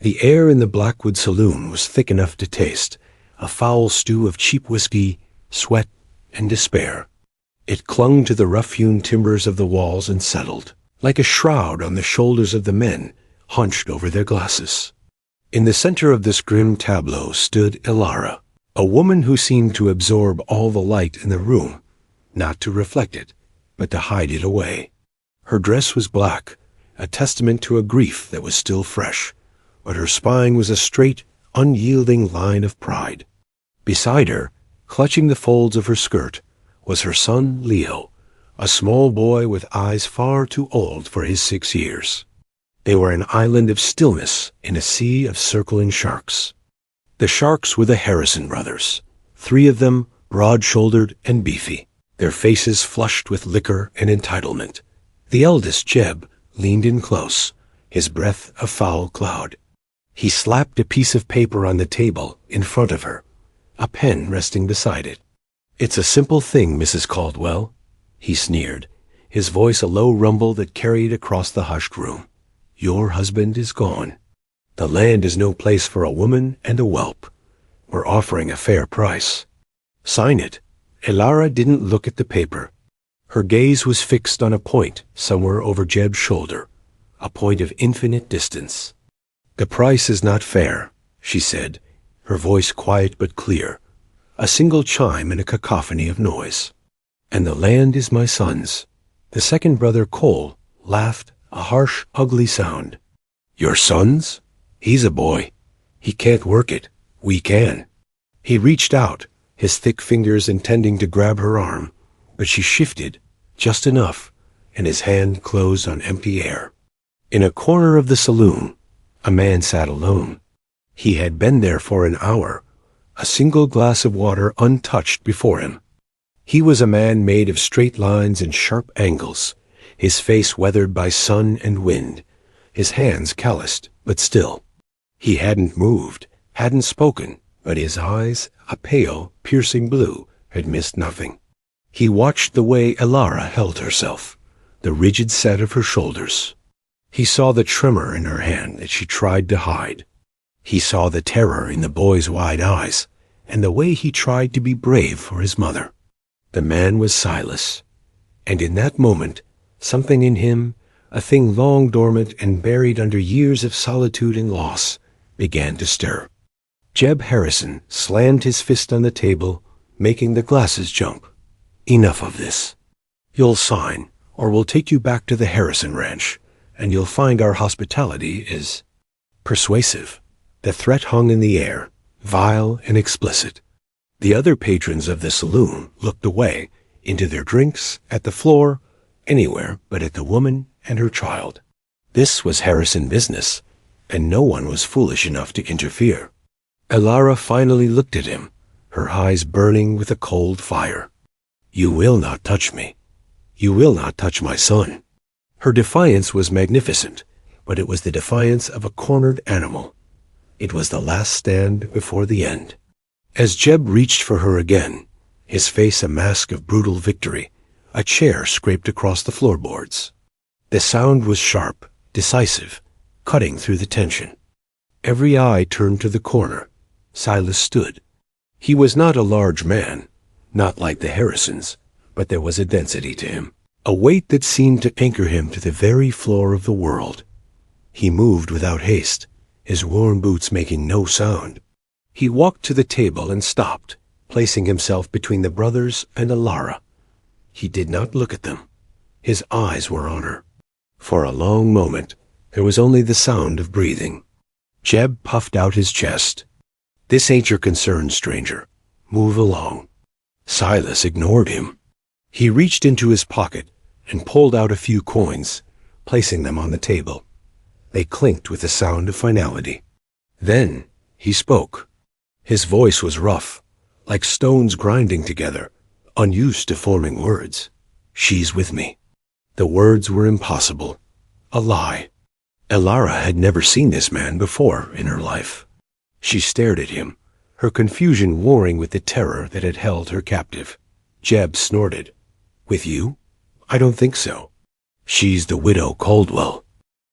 The air in the Blackwood saloon was thick enough to taste, a foul stew of cheap whiskey, sweat, and despair. It clung to the rough-hewn timbers of the walls and settled, like a shroud on the shoulders of the men hunched over their glasses. In the center of this grim tableau stood Elara, a woman who seemed to absorb all the light in the room, not to reflect it, but to hide it away. Her dress was black, a testament to a grief that was still fresh, but her spine was a straight, unyielding line of pride. Beside her, clutching the folds of her skirt, was her son Leo, a small boy with eyes far too old for his 6 years. They were an island of stillness in a sea of circling sharks. The sharks were the Harrison brothers, 3 of them broad-shouldered and beefy, their faces flushed with liquor and entitlement. The eldest, Jeb, leaned in close, his breath a foul cloud. He slapped a piece of paper on the table in front of her, a pen resting beside it. "It's a simple thing, Mrs. Caldwell," he sneered, his voice a low rumble that carried across the hushed room. "Your husband is gone. The land is no place for a woman and a whelp. We're offering a fair price. Sign it." Elara didn't look at the paper. Her gaze was fixed on a point somewhere over Jeb's shoulder, a point of infinite distance. "The price is not fair," she said, her voice quiet but clear, a single chime in a cacophony of noise. "And the land is my son's." The second brother, Cole, laughed, a harsh, ugly sound. "Your son's? He's a boy. He can't work it. We can." He reached out, his thick fingers intending to grab her arm, but she shifted, just enough, and his hand closed on empty air. In a corner of the saloon, a man sat alone. He had been there for an hour, a single glass of water untouched before him. He was a man made of straight lines and sharp angles, his face weathered by sun and wind, his hands calloused but still. He hadn't moved, hadn't spoken, but his eyes, a pale, piercing blue, had missed nothing. He watched the way Elara held herself, the rigid set of her shoulders. He saw the tremor in her hand that she tried to hide. He saw the terror in the boy's wide eyes, and the way he tried to be brave for his mother. The man was Silas, and in that moment, something in him, a thing long dormant and buried under years of solitude and loss, began to stir. Jeb Harrison slammed his fist on the table, making the glasses jump. "Enough of this. You'll sign, or we'll take you back to the Harrison ranch, and you'll find our hospitality is persuasive." The threat hung in the air, vile and explicit. The other patrons of the saloon looked away, into their drinks, at the floor, anywhere but at the woman and her child. This was Harrison business, and no one was foolish enough to interfere. Elara finally looked at him, her eyes burning with a cold fire. "You will not touch me. You will not touch my son." Her defiance was magnificent, but it was the defiance of a cornered animal. It was the last stand before the end. As Jeb reached for her again, his face a mask of brutal victory, a chair scraped across the floorboards. The sound was sharp, decisive, cutting through the tension. Every eye turned to the corner. Silas stood. He was not a large man, not like the Harrisons, but there was a density to him, a weight that seemed to anchor him to the very floor of the world. He moved without haste, his worn boots making no sound. He walked to the table and stopped, placing himself between the brothers and Elara. He did not look at them. His eyes were on her. For a long moment, there was only the sound of breathing. Jeb puffed out his chest. "This ain't your concern, stranger. Move along." Silas ignored him. He reached into his pocket and pulled out a few coins, placing them on the table. They clinked with the sound of finality. Then he spoke. His voice was rough, like stones grinding together, unused to forming words. "She's with me." The words were impossible. A lie. Elara had never seen this man before in her life. She stared at him, her confusion warring with the terror that had held her captive. Jeb snorted. "With you? I don't think so." "She's the widow Caldwell."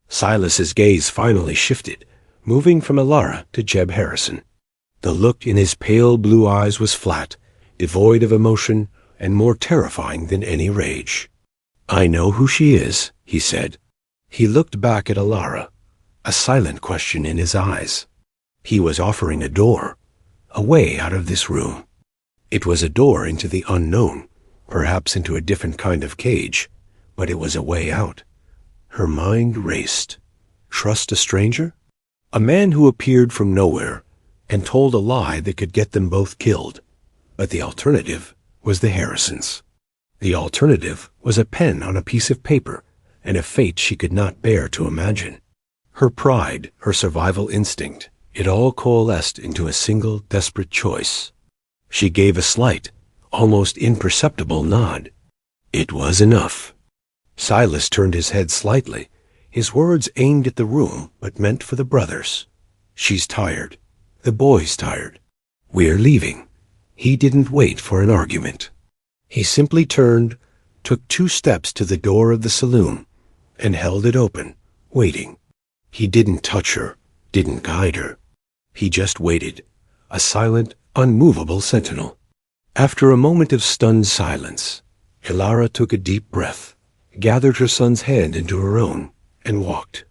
Silas's gaze finally shifted, moving from Elara to Jeb Harrison. The look in his pale blue eyes was flat, devoid of emotion, and more terrifying than any rage. "I know who she is," he said. He looked back at Elara, a silent question in his eyes. He was offering a door, a way out of this room. It was a door into the unknown, perhaps into a different kind of cage, but it was a way out. Her mind raced. Trust a stranger? A man who appeared from nowhere and told a lie that could get them both killed. But the alternative was the Harrisons. The alternative was a pen on a piece of paper and a fate she could not bear to imagine. Her pride, her survival instinct, it all coalesced into a single desperate choice. She gave a slight, almost imperceptible nod. It was enough. Silas turned his head slightly, his words aimed at the room but meant for the brothers. "She's tired. The boy's tired. We're leaving." He didn't wait for an argument. He simply turned, took 2 steps to the door of the saloon, and held it open, waiting. He didn't touch her, didn't guide her. He just waited, a silent, unmovable sentinel. After a moment of stunned silence, Elara took a deep breath, gathered her son's hand into her own, and walked.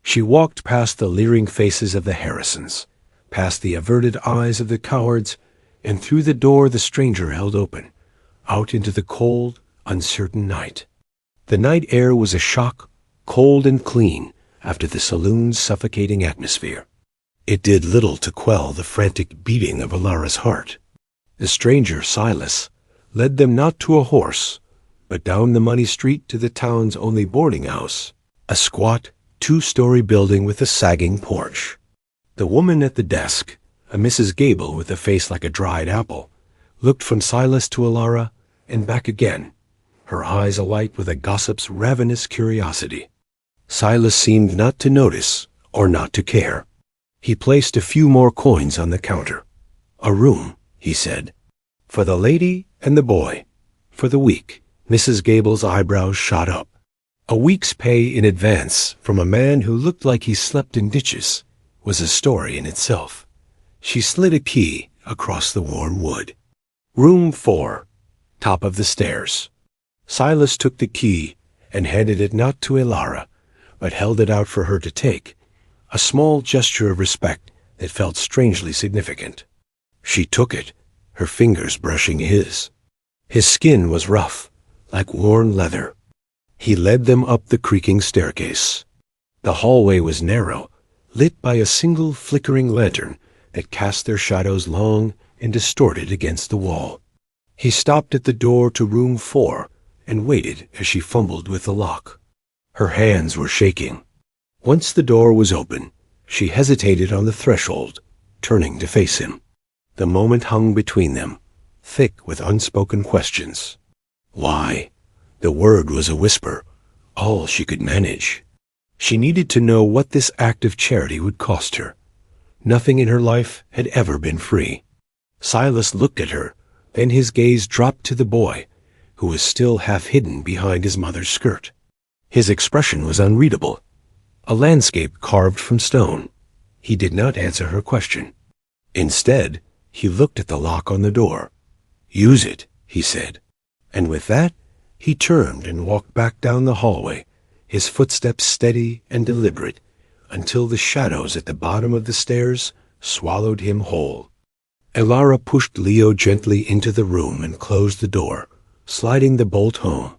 She walked past the leering faces of the Harrisons, past the averted eyes of the cowards, and through the door the stranger held open, out into the cold, uncertain night. The night air was a shock, cold and clean, after the saloon's suffocating atmosphere. It did little to quell the frantic beating of Elara's heart. The stranger, Silas, led them not to a horse, but down the muddy street to the town's only boarding house, a squat, 2-story building with a sagging porch. The woman at the desk, a Mrs. Gable with a face like a dried apple, looked from Silas to Elara and back again, her eyes alight with a gossip's ravenous curiosity. Silas seemed not to notice or not to care. He placed a few more coins on the counter. "A room," he said. "For the lady and the boy. For the week." Mrs. Gable's eyebrows shot up. A week's pay in advance from a man who looked like he slept in ditches was a story in itself. She slid a key across the warm wood. "Room 4, top of the stairs." Silas took the key and handed it not to Elara, but held it out for her to take, a small gesture of respect that felt strangely significant. She took it, her fingers brushing his. His skin was rough, like worn leather. He led them up the creaking staircase. The hallway was narrow, lit by a single flickering lantern that cast their shadows long and distorted against the wall. He stopped at the door to room 4 and waited as she fumbled with the lock. Her hands were shaking. Once the door was open, she hesitated on the threshold, turning to face him. The moment hung between them, thick with unspoken questions. Why? The word was a whisper, all she could manage. She needed to know what this act of charity would cost her. Nothing in her life had ever been free. Silas looked at her, then his gaze dropped to the boy, who was still half hidden behind his mother's skirt. His expression was unreadable, a landscape carved from stone. He did not answer her question. Instead, he looked at the lock on the door. "Use it," he said. And with that, he turned and walked back down the hallway, his footsteps steady and deliberate, until the shadows at the bottom of the stairs swallowed him whole. Elara pushed Leo gently into the room and closed the door, sliding the bolt home.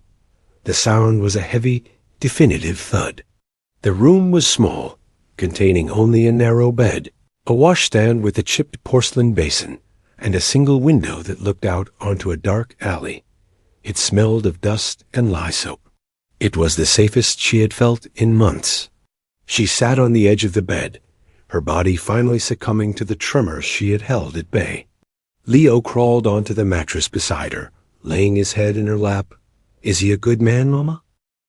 The sound was a heavy, definitive thud. The room was small, containing only a narrow bed, a washstand with a chipped porcelain basin, and a single window that looked out onto a dark alley. It smelled of dust and lye soap. It was the safest she had felt in months. She sat on the edge of the bed, her body finally succumbing to the tremors she had held at bay. Leo crawled onto the mattress beside her, laying his head in her lap. "Is he a good man, Mama?"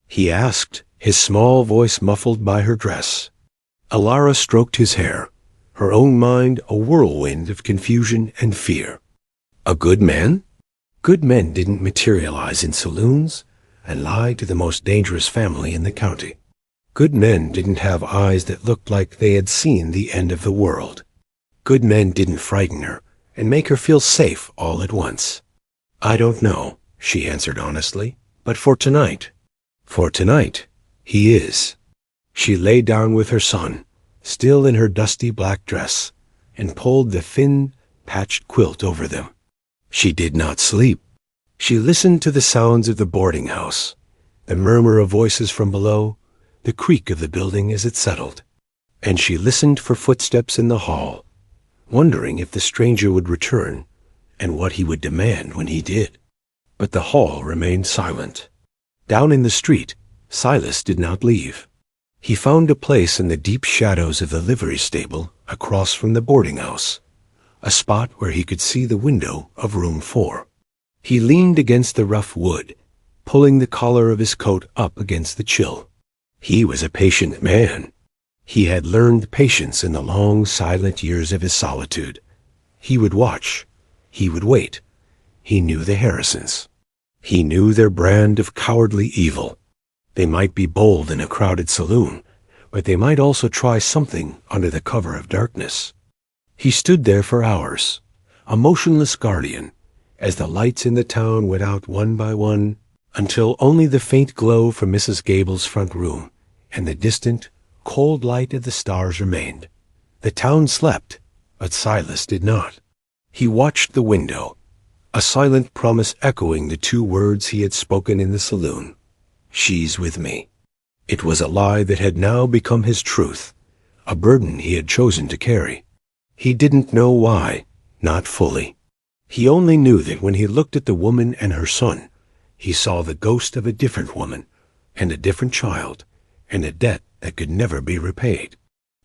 he asked, his small voice muffled by her dress. Elara stroked his hair, her own mind a whirlwind of confusion and fear. A good man? Good men didn't materialize in saloons and lie to the most dangerous family in the county. Good men didn't have eyes that looked like they had seen the end of the world. Good men didn't frighten her and make her feel safe all at once. "I don't know," she answered honestly, "but for tonight, he is." She lay down with her son, still in her dusty black dress, and pulled the thin, patched quilt over them. She did not sleep. She listened to the sounds of the boarding house, the murmur of voices from below, the creak of the building as it settled. And she listened for footsteps in the hall, wondering if the stranger would return and what he would demand when he did. But the hall remained silent. Down in the street, Silas did not leave. He found a place in the deep shadows of the livery stable across from the boarding house, a spot where he could see the window of room 4. He leaned against the rough wood, pulling the collar of his coat up against the chill. He was a patient man. He had learned patience in the long, silent years of his solitude. He would watch. He would wait. He knew the Harrisons. He knew their brand of cowardly evil. They might be bold in a crowded saloon, but they might also try something under the cover of darkness. He stood there for hours, a motionless guardian, as the lights in the town went out one by one, until only the faint glow from Mrs. Gable's front room and the distant, cold light of the stars remained. The town slept, but Silas did not. He watched the window, a silent promise echoing the 2 words he had spoken in the saloon. "She's with me." It was a lie that had now become his truth, a burden he had chosen to carry. He didn't know why, not fully. He only knew that when he looked at the woman and her son, he saw the ghost of a different woman and a different child and a debt that could never be repaid.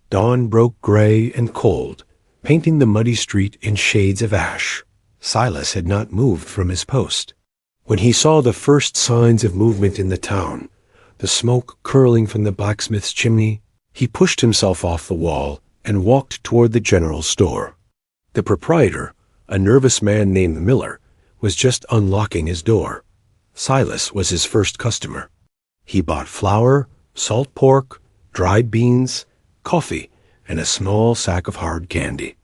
Dawn broke gray and cold, painting the muddy street in shades of ash. Silas had not moved from his post. When he saw the first signs of movement in the town, the smoke curling from the blacksmith's chimney, he pushed himself off the wall and walked toward the general store. The proprietor, a nervous man named Miller, was just unlocking his door. Silas was his first customer. He bought flour, salt pork, dried beans, coffee, and a small sack of hard candy.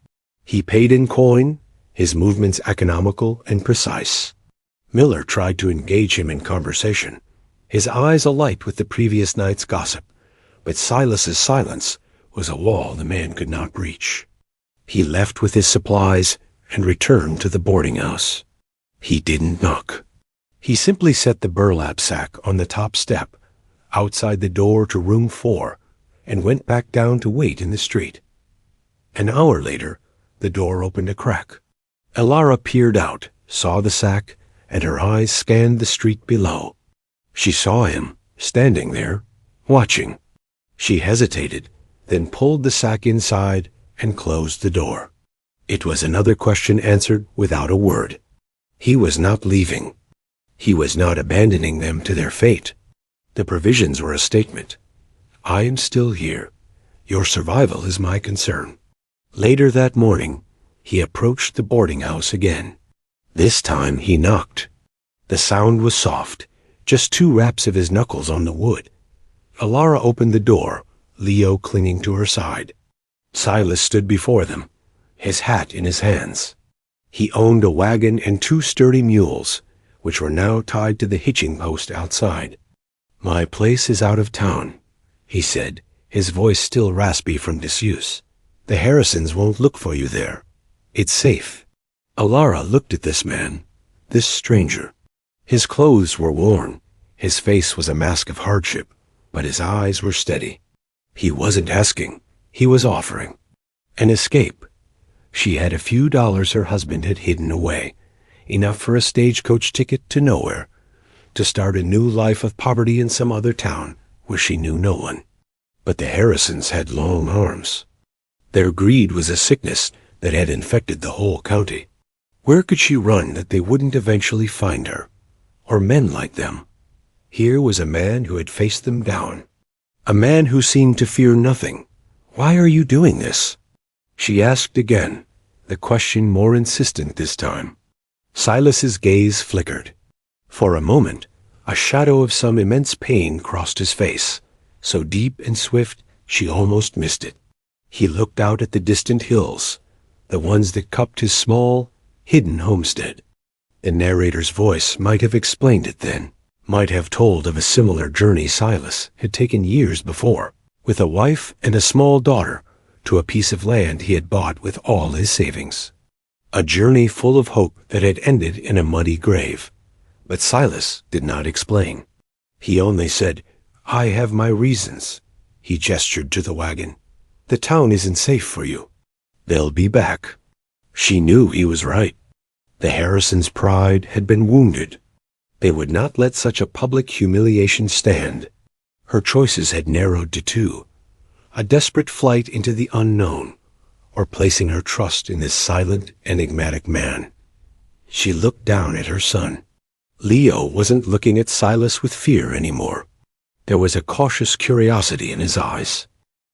He paid in coin, his movements economical and precise. Miller tried to engage him in conversation, his eyes alight with the previous night's gossip, but Silas's silence was a wall the man could not breach. He left with his supplies and returned to the boarding house. He didn't knock. He simply set the burlap sack on the top step, outside the door to room 4, and went back down to wait in the street. An hour later, the door opened a crack. Elara peered out, saw the sack, and her eyes scanned the street below. She saw him, standing there, watching. She hesitated, then pulled the sack inside and closed the door. It was another question answered without a word. He was not leaving. He was not abandoning them to their fate. The provisions were a statement. "I am still here. Your survival is my concern." Later that morning, he approached the boarding house again. This time he knocked. The sound was soft, just 2 raps of his knuckles on the wood. Elara opened the door, Leo clinging to her side. Silas stood before them, his hat in his hands. He owned a wagon and 2 sturdy mules, which were now tied to the hitching post outside. "My place is out of town," he said, his voice still raspy from disuse. "The Harrisons won't look for you there. It's safe." Elara looked at this man, this stranger. His clothes were worn, his face was a mask of hardship, but his eyes were steady. He wasn't asking, he was offering. An escape. She had a few dollars her husband had hidden away, enough for a stagecoach ticket to nowhere, to start a new life of poverty in some other town where she knew no one. But the Harrisons had long arms. Their greed was a sickness that had infected the whole county. Where could she run that they wouldn't eventually find her? Or men like them? Here was a man who had faced them down. A man who seemed to fear nothing. "Why are you doing this?" She asked again, the question more insistent this time. Silas's gaze flickered. For a moment, a shadow of some immense pain crossed his face, so deep and swift she almost missed it. He looked out at the distant hills, the ones that cupped his small, hidden homestead. The narrator's voice might have explained it then, might have told of a similar journey Silas had taken years before, with a wife and a small daughter, to a piece of land he had bought with all his savings. A journey full of hope that had ended in a muddy grave. But Silas did not explain. He only said, "I have my reasons." He gestured to the wagon. "The town isn't safe for you. They'll be back." She knew he was right. The Harrisons' pride had been wounded. They would not let such a public humiliation stand. Her choices had narrowed to two: a desperate flight into the unknown, or placing her trust in this silent, enigmatic man. She looked down at her son. Leo wasn't looking at Silas with fear anymore. There was a cautious curiosity in his eyes.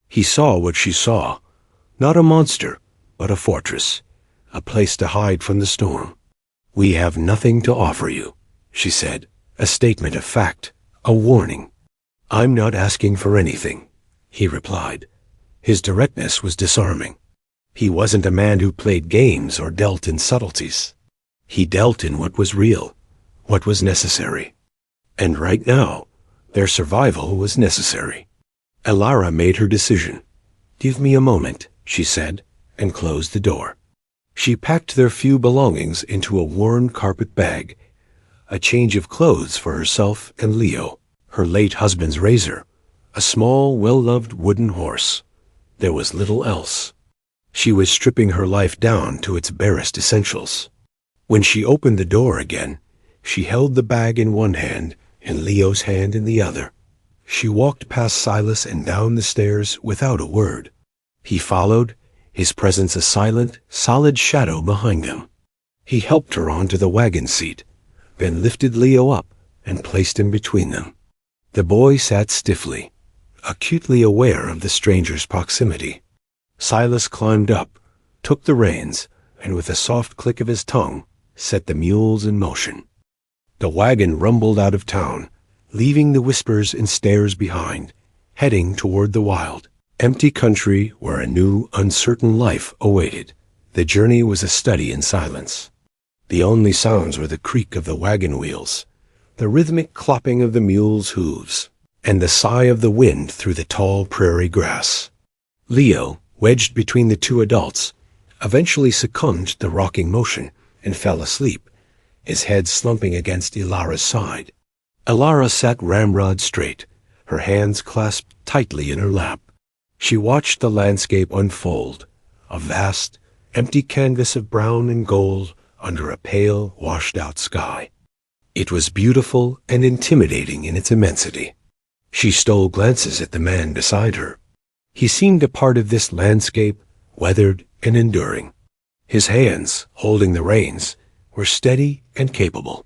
He saw what she saw, not a monster, but a fortress, a place to hide from the storm. "We have nothing to offer you," she said, a statement of fact, a warning. "I'm not asking for anything," he replied. His directness was disarming. He wasn't a man who played games or dealt in subtleties. He dealt in what was real, what was necessary. And right now, their survival was necessary. Elara made her decision. "Give me a moment," she said, and closed the door. She packed their few belongings into a worn carpet bag, a change of clothes for herself and Leo, her late husband's razor, a small, well-loved wooden horse. There was little else. She was stripping her life down to its barest essentials. When she opened the door again, she held the bag in one hand and Leo's hand in the other. She walked past Silas and down the stairs without a word. He followed, his presence a silent, solid shadow behind them. He helped her onto the wagon seat, then lifted Leo up and placed him between them. The boy sat stiffly, acutely aware of the stranger's proximity. Silas climbed up, took the reins, and with a soft click of his tongue, set the mules in motion. The wagon rumbled out of town, leaving the whispers and stares behind, heading toward the wild, empty country where a new, uncertain life awaited. The journey was a study in silence. The only sounds were the creak of the wagon wheels, the rhythmic clopping of the mules' hooves, and the sigh of the wind through the tall prairie grass. Leo, wedged between the two adults, eventually succumbed to the rocking motion and fell asleep, his head slumping against Elara's side. Elara sat ramrod straight, her hands clasped tightly in her lap. She watched the landscape unfold, a vast, empty canvas of brown and gold under a pale, washed-out sky. It was beautiful and intimidating in its immensity. She stole glances at the man beside her. He seemed a part of this landscape, weathered and enduring. His hands, holding the reins, were steady and capable.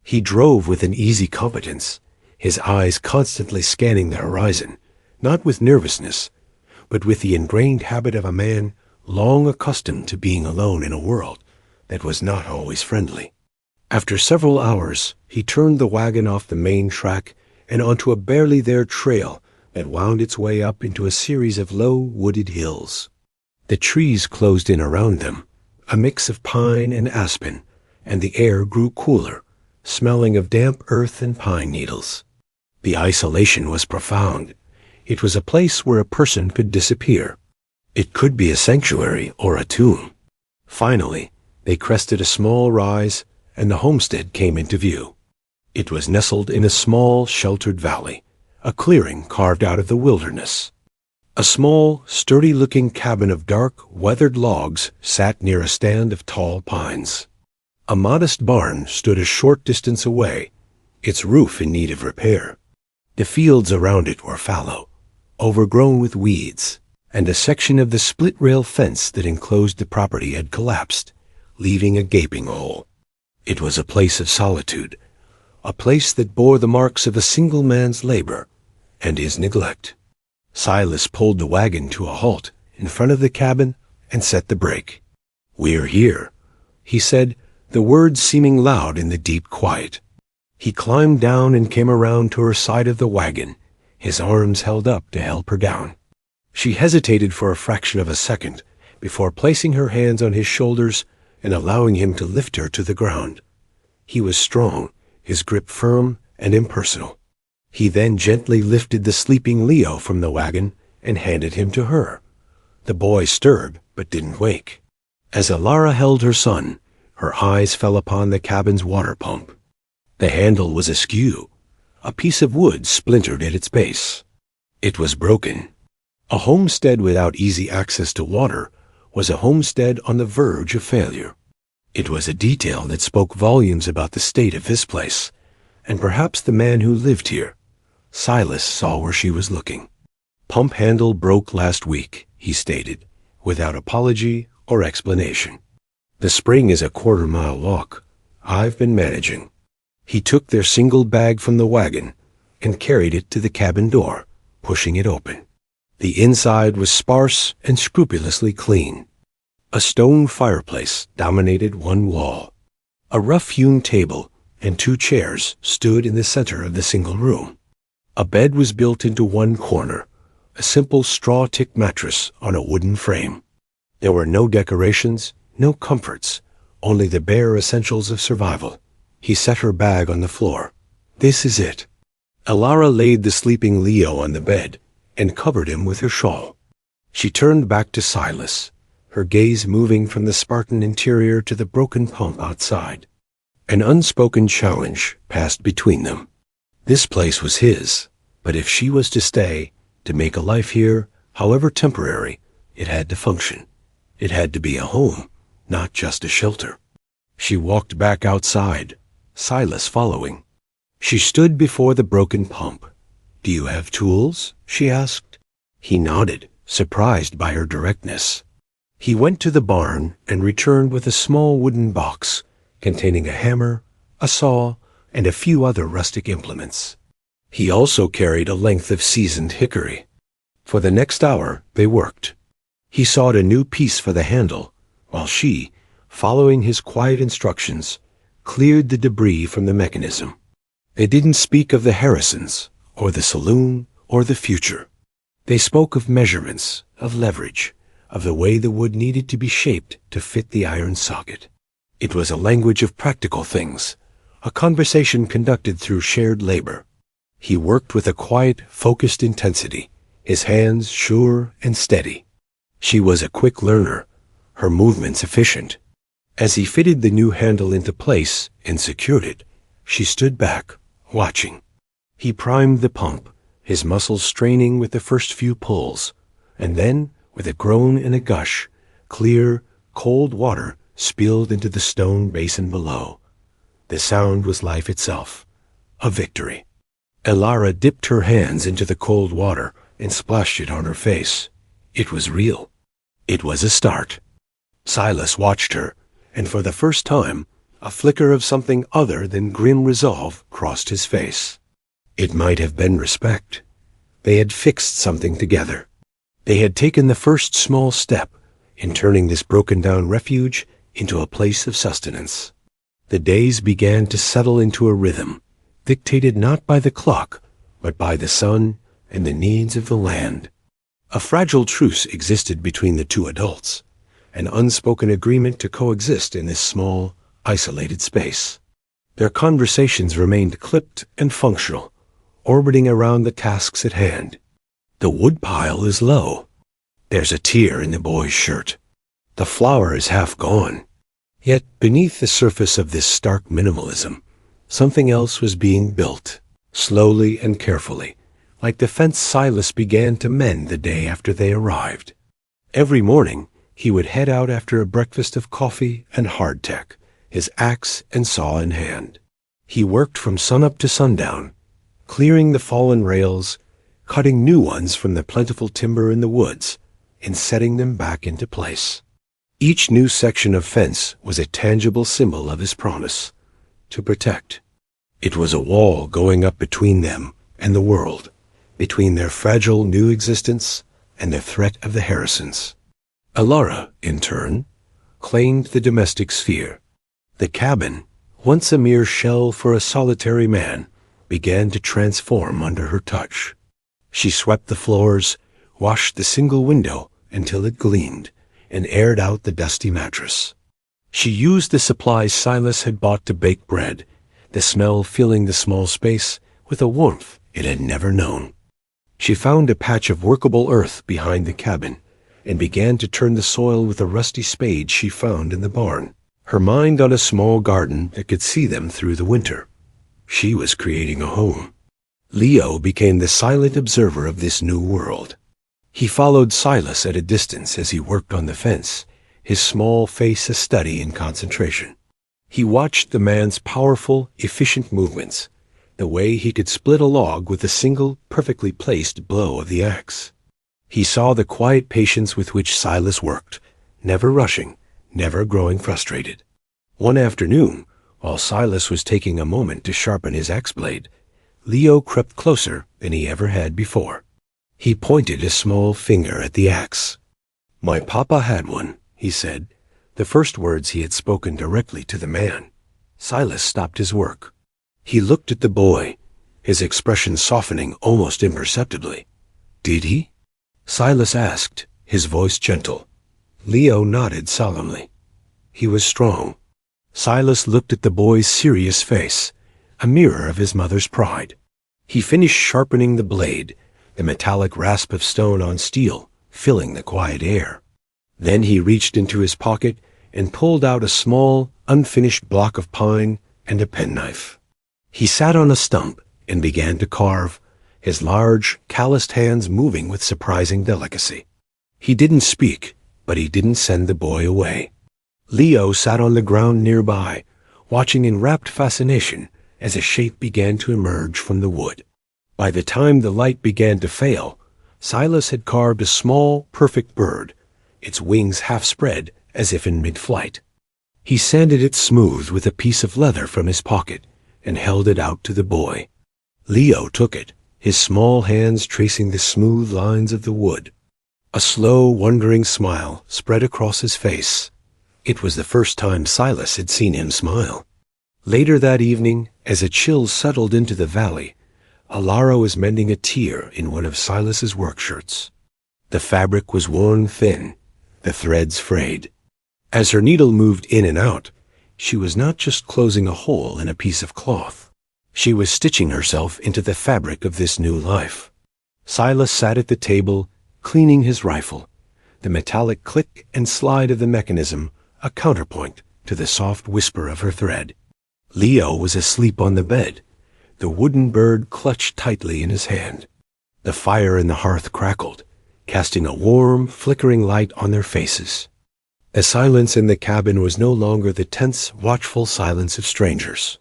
He drove with an easy competence, his eyes constantly scanning the horizon, not with nervousness, but with the ingrained habit of a man long accustomed to being alone in a world that was not always friendly. After several hours, he turned the wagon off the main track and onto a barely there trail that wound its way up into a series of low, wooded hills. The trees closed in around them, a mix of pine and aspen, and the air grew cooler, smelling of damp earth and pine needles. The isolation was profound. It was a place where a person could disappear. It could be a sanctuary or a tomb. Finally, they crested a small rise, and the homestead came into view. It was nestled in a small, sheltered valley, a clearing carved out of the wilderness. A small, sturdy-looking cabin of dark, weathered logs sat near a stand of tall pines. A modest barn stood a short distance away, its roof in need of repair. The fields around it were fallow, overgrown with weeds, and a section of the split-rail fence that enclosed the property had collapsed, leaving a gaping hole. It was a place of solitude, a place that bore the marks of a single man's labor and his neglect. Silas pulled the wagon to a halt in front of the cabin and set the brake. "We're here," he said, the words seeming loud in the deep quiet. He climbed down and came around to her side of the wagon, his arms held up to help her down. She hesitated for a fraction of a second before placing her hands on his shoulders and allowing him to lift her to the ground. He was strong, his grip firm and impersonal. He then gently lifted the sleeping Leo from the wagon and handed him to her. The boy stirred but didn't wake. As Elara held her son, her eyes fell upon the cabin's water pump. The handle was askew. A piece of wood splintered at its base. It was broken. A homestead without easy access to water was a homestead on the verge of failure. It was a detail that spoke volumes about the state of this place, and perhaps the man who lived here. Silas saw where she was looking. Pump handle broke last week, he stated, without apology or explanation. The spring is a quarter-mile walk. I've been managing. He took their single bag from the wagon and carried it to the cabin door, pushing it open. The inside was sparse and scrupulously clean. A stone fireplace dominated one wall. A rough-hewn table and 2 chairs stood in the center of the single room. A bed was built into one corner, a simple straw-tick mattress on a wooden frame. There were no decorations, no comforts, only the bare essentials of survival. He set her bag on the floor. This is it. Elara laid the sleeping Leo on the bed and covered him with her shawl. She turned back to Silas, her gaze moving from the Spartan interior to the broken pump outside. An unspoken challenge passed between them. This place was his, but if she was to stay, to make a life here, however temporary, it had to function. It had to be a home, not just a shelter. She walked back outside, Silas following. She stood before the broken pump. "Do you have tools?" she asked. He nodded, surprised by her directness. He went to the barn and returned with a small wooden box containing a hammer, a saw, and a few other rustic implements. He also carried a length of seasoned hickory. For the next hour they worked. He sought a new piece for the handle, while she, following his quiet instructions, cleared the debris from the mechanism. They didn't speak of the Harrisons, or the saloon, or the future. They spoke of measurements, of leverage, of the way the wood needed to be shaped to fit the iron socket. It was a language of practical things, a conversation conducted through shared labor. He worked with a quiet, focused intensity, his hands sure and steady. She was a quick learner, her movements efficient. As he fitted the new handle into place and secured it, she stood back, watching. He primed the pump, his muscles straining with the first few pulls, and then, with a groan and a gush, clear, cold water spilled into the stone basin below. The sound was life itself, a victory. Elara dipped her hands into the cold water and splashed it on her face. It was real. It was a start. Silas watched her, and for the first time, a flicker of something other than grim resolve crossed his face. It might have been respect. They had fixed something together. They had taken the first small step in turning this broken-down refuge into a place of sustenance. The days began to settle into a rhythm, dictated not by the clock, but by the sun and the needs of the land. A fragile truce existed between the two adults, an unspoken agreement to coexist in this small, isolated space. Their conversations remained clipped and functional, orbiting around the tasks at hand. The woodpile is low. There's a tear in the boy's shirt. The flour is half gone. Yet beneath the surface of this stark minimalism, something else was being built, slowly and carefully, like the fence Silas began to mend the day after they arrived. Every morning, he would head out after a breakfast of coffee and hardtack, his axe and saw in hand. He worked from sunup to sundown, clearing the fallen rails, cutting new ones from the plentiful timber in the woods, and setting them back into place. Each new section of fence was a tangible symbol of his promise to protect. It was a wall going up between them and the world, between their fragile new existence and the threat of the Harrisons. Elara, in turn, claimed the domestic sphere. The cabin, once a mere shell for a solitary man, began to transform under her touch. She swept the floors, washed the single window until it gleamed, and aired out the dusty mattress. She used the supplies Silas had bought to bake bread, the smell filling the small space with a warmth it had never known. She found a patch of workable earth behind the cabin and began to turn the soil with a rusty spade she found in the barn, her mind on a small garden that could see them through the winter. She was creating a home. Leo became the silent observer of this new world. He followed Silas at a distance as he worked on the fence, his small face a study in concentration. He watched the man's powerful, efficient movements, the way he could split a log with a single, perfectly placed blow of the axe. He saw the quiet patience with which Silas worked, never rushing, never growing frustrated. One afternoon, while Silas was taking a moment to sharpen his axe blade, Leo crept closer than he ever had before. He pointed a small finger at the axe. "My papa had one," he said, the first words he had spoken directly to the man. Silas stopped his work. He looked at the boy, his expression softening almost imperceptibly. "Did he?" Silas asked, his voice gentle. Leo nodded solemnly. He was strong. Silas looked at the boy's serious face, a mirror of his mother's pride. He finished sharpening the blade, the metallic rasp of stone on steel filling the quiet air. Then he reached into his pocket and pulled out a small, unfinished block of pine and a penknife. He sat on a stump and began to carve, his large, calloused hands moving with surprising delicacy. He didn't speak, but he didn't send the boy away. Leo sat on the ground nearby, watching in rapt fascination as a shape began to emerge from the wood. By the time the light began to fail, Silas had carved a small, perfect bird, its wings half spread as if in mid-flight. He sanded it smooth with a piece of leather from his pocket and held it out to the boy. Leo took it, his small hands tracing the smooth lines of the wood. A slow, wondering smile spread across his face. It was the first time Silas had seen him smile. Later that evening, as a chill settled into the valley, Elara was mending a tear in one of Silas's work shirts. The fabric was worn thin, the threads frayed. As her needle moved in and out, she was not just closing a hole in a piece of cloth. She was stitching herself into the fabric of this new life. Silas sat at the table, cleaning his rifle, the metallic click and slide of the mechanism a counterpoint to the soft whisper of her thread. Leo was asleep on the bed, the wooden bird clutched tightly in his hand. The fire in the hearth crackled, casting a warm, flickering light on their faces. The silence in the cabin was no longer the tense, watchful silence of strangers.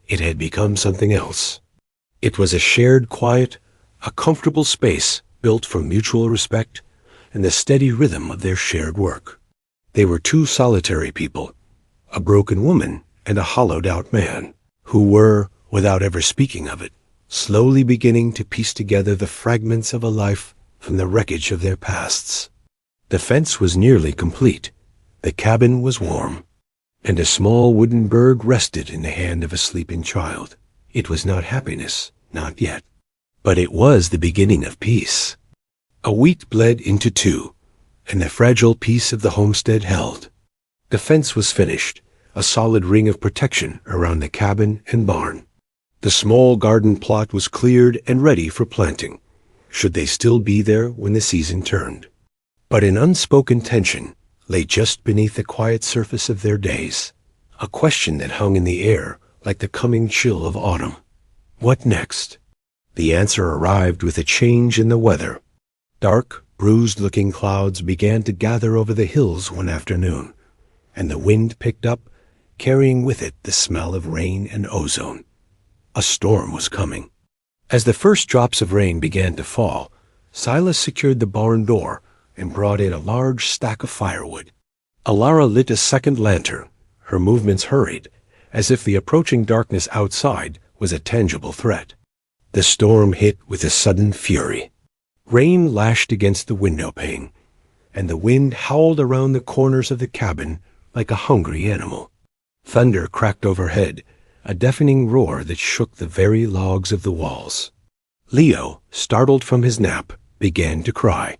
It had become something else. It was a shared quiet, a comfortable space built for mutual respect and the steady rhythm of their shared work. They were two solitary people, a broken woman and a hollowed-out man, who were, without ever speaking of it, slowly beginning to piece together the fragments of a life from the wreckage of their pasts. The fence was nearly complete. The cabin was warm, and a small wooden bird rested in the hand of a sleeping child. It was not happiness, not yet, but it was the beginning of peace. A wheat bled into two, and the fragile peace of the homestead held. The fence was finished, a solid ring of protection around the cabin and barn. The small garden plot was cleared and ready for planting, should they still be there when the season turned. But an unspoken tension lay just beneath the quiet surface of their days, a question that hung in the air like the coming chill of autumn. What next? The answer arrived with a change in the weather. Dark, bruised-looking clouds began to gather over the hills one afternoon, and the wind picked up, carrying with it the smell of rain and ozone. A storm was coming. As the first drops of rain began to fall, Silas secured the barn door and brought in a large stack of firewood. Elara lit a second lantern, her movements hurried, as if the approaching darkness outside was a tangible threat. The storm hit with a sudden fury. Rain lashed against the window pane, and the wind howled around the corners of the cabin like a hungry animal. Thunder cracked overhead, a deafening roar that shook the very logs of the walls. Leo, startled from his nap, began to cry.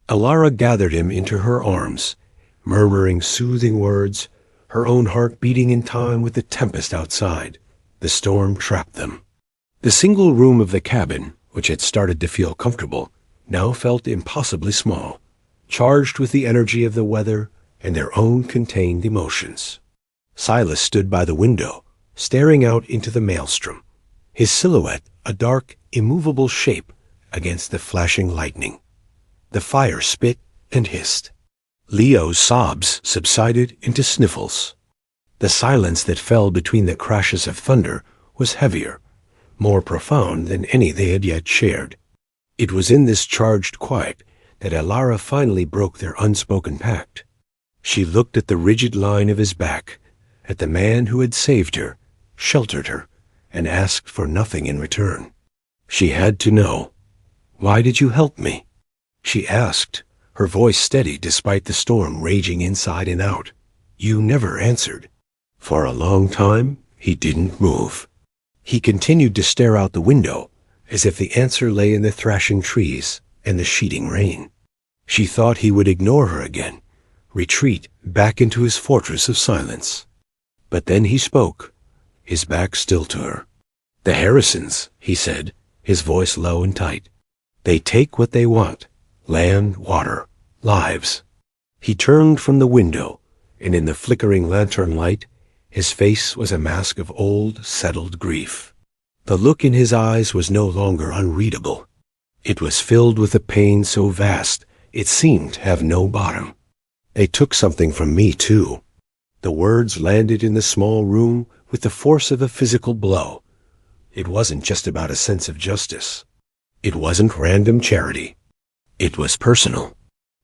Elara gathered him into her arms, murmuring soothing words, her own heart beating in time with the tempest outside. The storm trapped them. The single room of the cabin, which had started to feel comfortable, now felt impossibly small, charged with the energy of the weather and their own contained emotions. Silas stood by the window, staring out into the maelstrom, his silhouette a dark, immovable shape against the flashing lightning. The fire spit and hissed. Leo's sobs subsided into sniffles. The silence that fell between the crashes of thunder was heavier, more profound than any they had yet shared. It was in this charged quiet that Elara finally broke their unspoken pact. She looked at the rigid line of his back, at the man who had saved her, sheltered her, and asked for nothing in return. She had to know. "Why did you help me?" she asked, her voice steady despite the storm raging inside and out. "You never answered." For a long time, he didn't move. He continued to stare out the window, as if the answer lay in the thrashing trees and the sheeting rain. She thought he would ignore her again, retreat back into his fortress of silence. But then he spoke, his back still to her. "The Harrisons," he said, his voice low and tight. "They take what they want, land, water, lives." He turned from the window, and in the flickering lantern light, his face was a mask of old, settled grief. The look in his eyes was no longer unreadable. It was filled with a pain so vast it seemed to have no bottom. "They took something from me, too." The words landed in the small room with the force of a physical blow. It wasn't just about a sense of justice. It wasn't random charity. It was personal.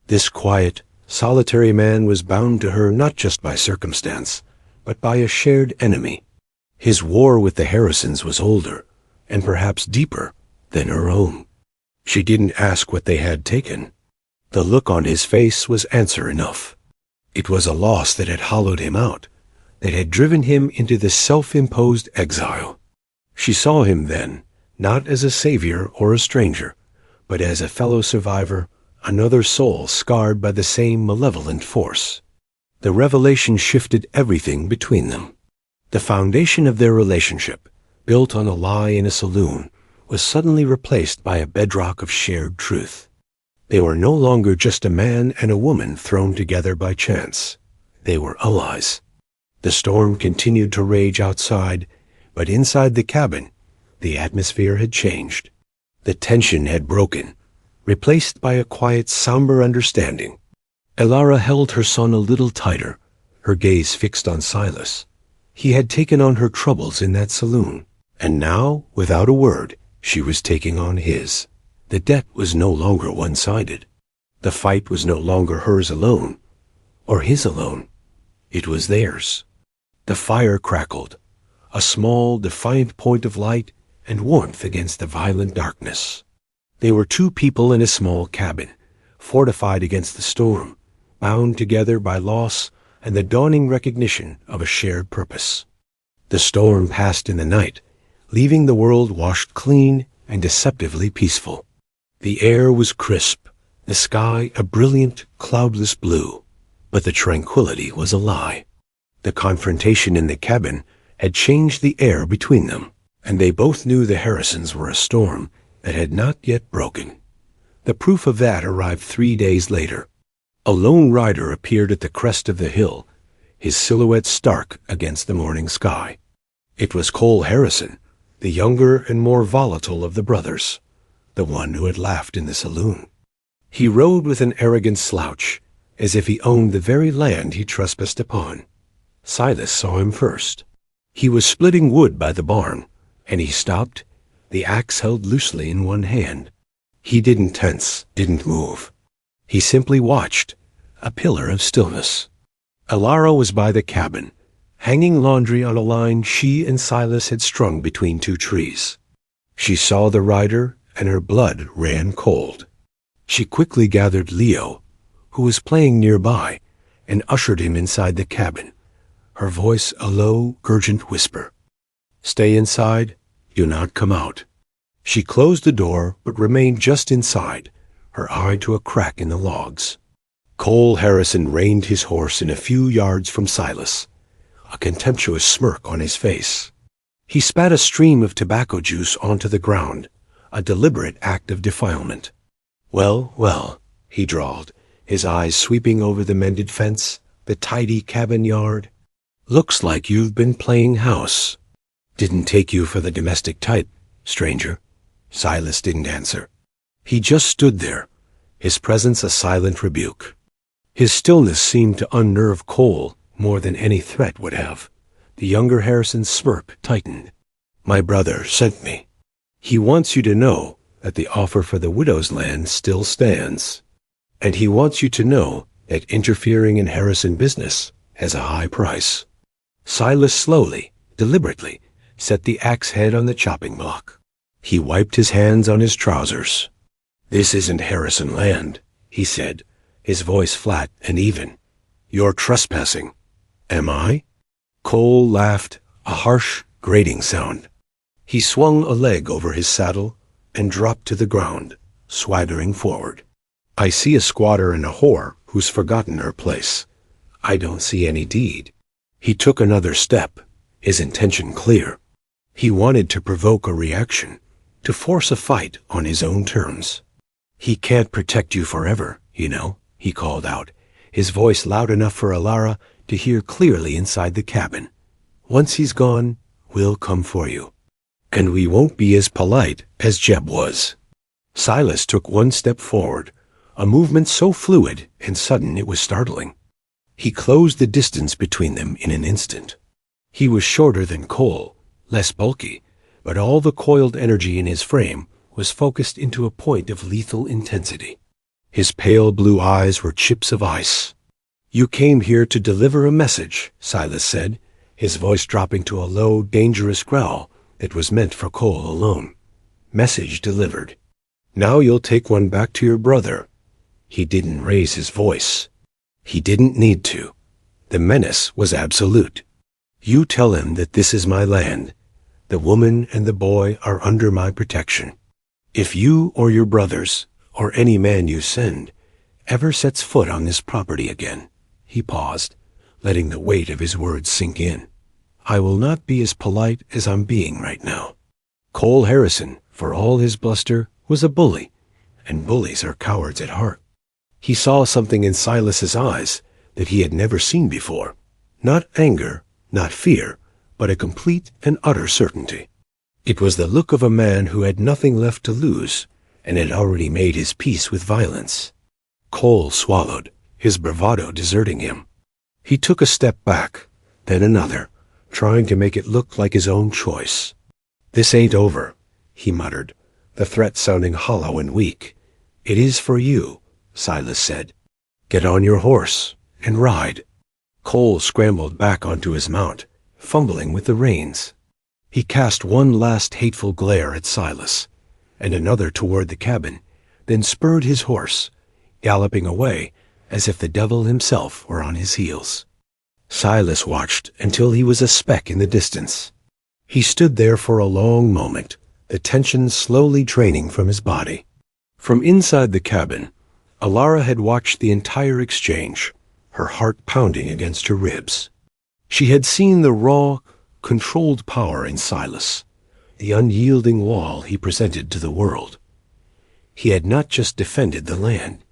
This quiet, solitary man was bound to her not just by circumstance, but by a shared enemy. His war with the Harrisons was older, and perhaps deeper, than her own. She didn't ask what they had taken. The look on his face was answer enough. It was a loss that had hollowed him out, that had driven him into this self-imposed exile. She saw him then, not as a savior or a stranger, but as a fellow survivor, another soul scarred by the same malevolent force. The revelation shifted everything between them. The foundation of their relationship, built on a lie in a saloon, was suddenly replaced by a bedrock of shared truth. They were no longer just a man and a woman thrown together by chance. They were allies. The storm continued to rage outside, but inside the cabin, the atmosphere had changed. The tension had broken, replaced by a quiet, somber understanding. Elara held her son a little tighter, her gaze fixed on Silas. He had taken on her troubles in that saloon, and now, without a word, she was taking on his. The debt was no longer one-sided. The fight was no longer hers alone, or his alone. It was theirs. The fire crackled, a small, defiant point of light and warmth against the violent darkness. They were two people in a small cabin, fortified against the storm, bound together by loss and the dawning recognition of a shared purpose. The storm passed in the night, leaving the world washed clean and deceptively peaceful. The air was crisp, the sky a brilliant, cloudless blue, but the tranquility was a lie. The confrontation in the cabin had changed the air between them, and they both knew the Harrisons were a storm that had not yet broken. The proof of that arrived 3 days later. A lone rider appeared at the crest of the hill, his silhouette stark against the morning sky. It was Cole Harrison, the younger and more volatile of the brothers, the one who had laughed in the saloon. He rode with an arrogant slouch, as if he owned the very land he trespassed upon. Silas saw him first. He was splitting wood by the barn, and he stopped, the axe held loosely in one hand. He didn't tense, didn't move. He simply watched, a pillar of stillness. Elara was by the cabin, hanging laundry on a line she and Silas had strung between two trees. She saw the rider, and her blood ran cold. She quickly gathered Leo, who was playing nearby, and ushered him inside the cabin, her voice a low, urgent whisper. "Stay inside, do not come out." She closed the door but remained just inside, her eye to a crack in the logs. Cole Harrison reined his horse in a few yards from Silas, a contemptuous smirk on his face. He spat a stream of tobacco juice onto the ground, a deliberate act of defilement. "Well, well," he drawled, his eyes sweeping over the mended fence, the tidy cabin yard. "Looks like you've been playing house. Didn't take you for the domestic type, stranger." Silas didn't answer. He just stood there, his presence a silent rebuke. His stillness seemed to unnerve Cole more than any threat would have. The younger Harrison's smirk tightened. "My brother sent me. He wants you to know that the offer for the widow's land still stands. And he wants you to know that interfering in Harrison business has a high price." Silas slowly, deliberately, set the axe head on the chopping block. He wiped his hands on his trousers. "This isn't Harrison land," he said, his voice flat and even. "You're trespassing." "Am I?" Cole laughed, a harsh, grating sound. He swung a leg over his saddle and dropped to the ground, swaggering forward. "I see a squatter and a whore who's forgotten her place. I don't see any deed." He took another step, his intention clear. He wanted to provoke a reaction, to force a fight on his own terms. "He can't protect you forever, you know," he called out, his voice loud enough for Elara to hear clearly inside the cabin. "Once he's gone, we'll come for you. And we won't be as polite as Jeb was." Silas took one step forward, a movement so fluid and sudden it was startling. He closed the distance between them in an instant. He was shorter than Cole, less bulky, but all the coiled energy in his frame was focused into a point of lethal intensity. His pale blue eyes were chips of ice. "You came here to deliver a message," Silas said, his voice dropping to a low, dangerous growl that was meant for Cole alone. "Message delivered. Now you'll take one back to your brother." He didn't raise his voice. He didn't need to. The menace was absolute. "You tell him that this is my land. The woman and the boy are under my protection. If you or your brothers, or any man you send, ever sets foot on this property again," he paused, letting the weight of his words sink in, "I will not be as polite as I'm being right now." Cole Harrison, for all his bluster, was a bully, and bullies are cowards at heart. He saw something in Silas's eyes that he had never seen before. Not anger, not fear, but a complete and utter certainty. It was the look of a man who had nothing left to lose and had already made his peace with violence. Cole swallowed, his bravado deserting him. He took a step back, then another, trying to make it look like his own choice. "This ain't over," he muttered, the threat sounding hollow and weak. "It is for you," Silas said. "Get on your horse and ride." Cole scrambled back onto his mount, fumbling with the reins. He cast one last hateful glare at Silas, and another toward the cabin, then spurred his horse, galloping away as if the devil himself were on his heels. Silas watched until he was a speck in the distance. He stood there for a long moment, the tension slowly draining from his body. From inside the cabin, Elara had watched the entire exchange, her heart pounding against her ribs. She had seen the raw, controlled power in Silas, the unyielding wall he presented to the world. He had not just defended the land,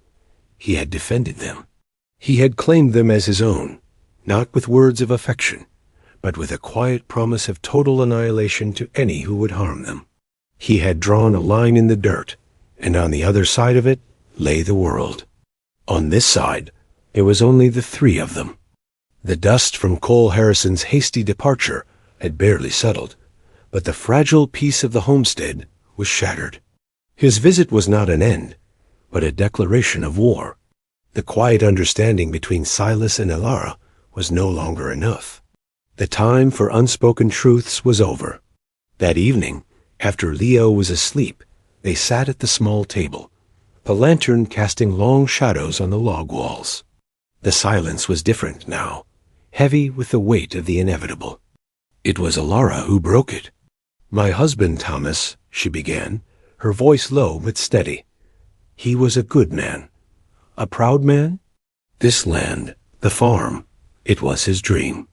he had defended them. He had claimed them as his own, not with words of affection, but with a quiet promise of total annihilation to any who would harm them. He had drawn a line in the dirt, and on the other side of it lay the world. On this side, there was only the three of them. The dust from Cole Harrison's hasty departure had barely settled, but the fragile peace of the homestead was shattered. His visit was not an end, but a declaration of war. The quiet understanding between Silas and Elara was no longer enough. The time for unspoken truths was over. That evening, after Leo was asleep, they sat at the small table, the lantern casting long shadows on the log walls. The silence was different now, heavy with the weight of the inevitable. It was Elara who broke it. "My husband, Thomas," she began, her voice low but steady. He was a good man. A proud man? This land, the farm, it was his dream.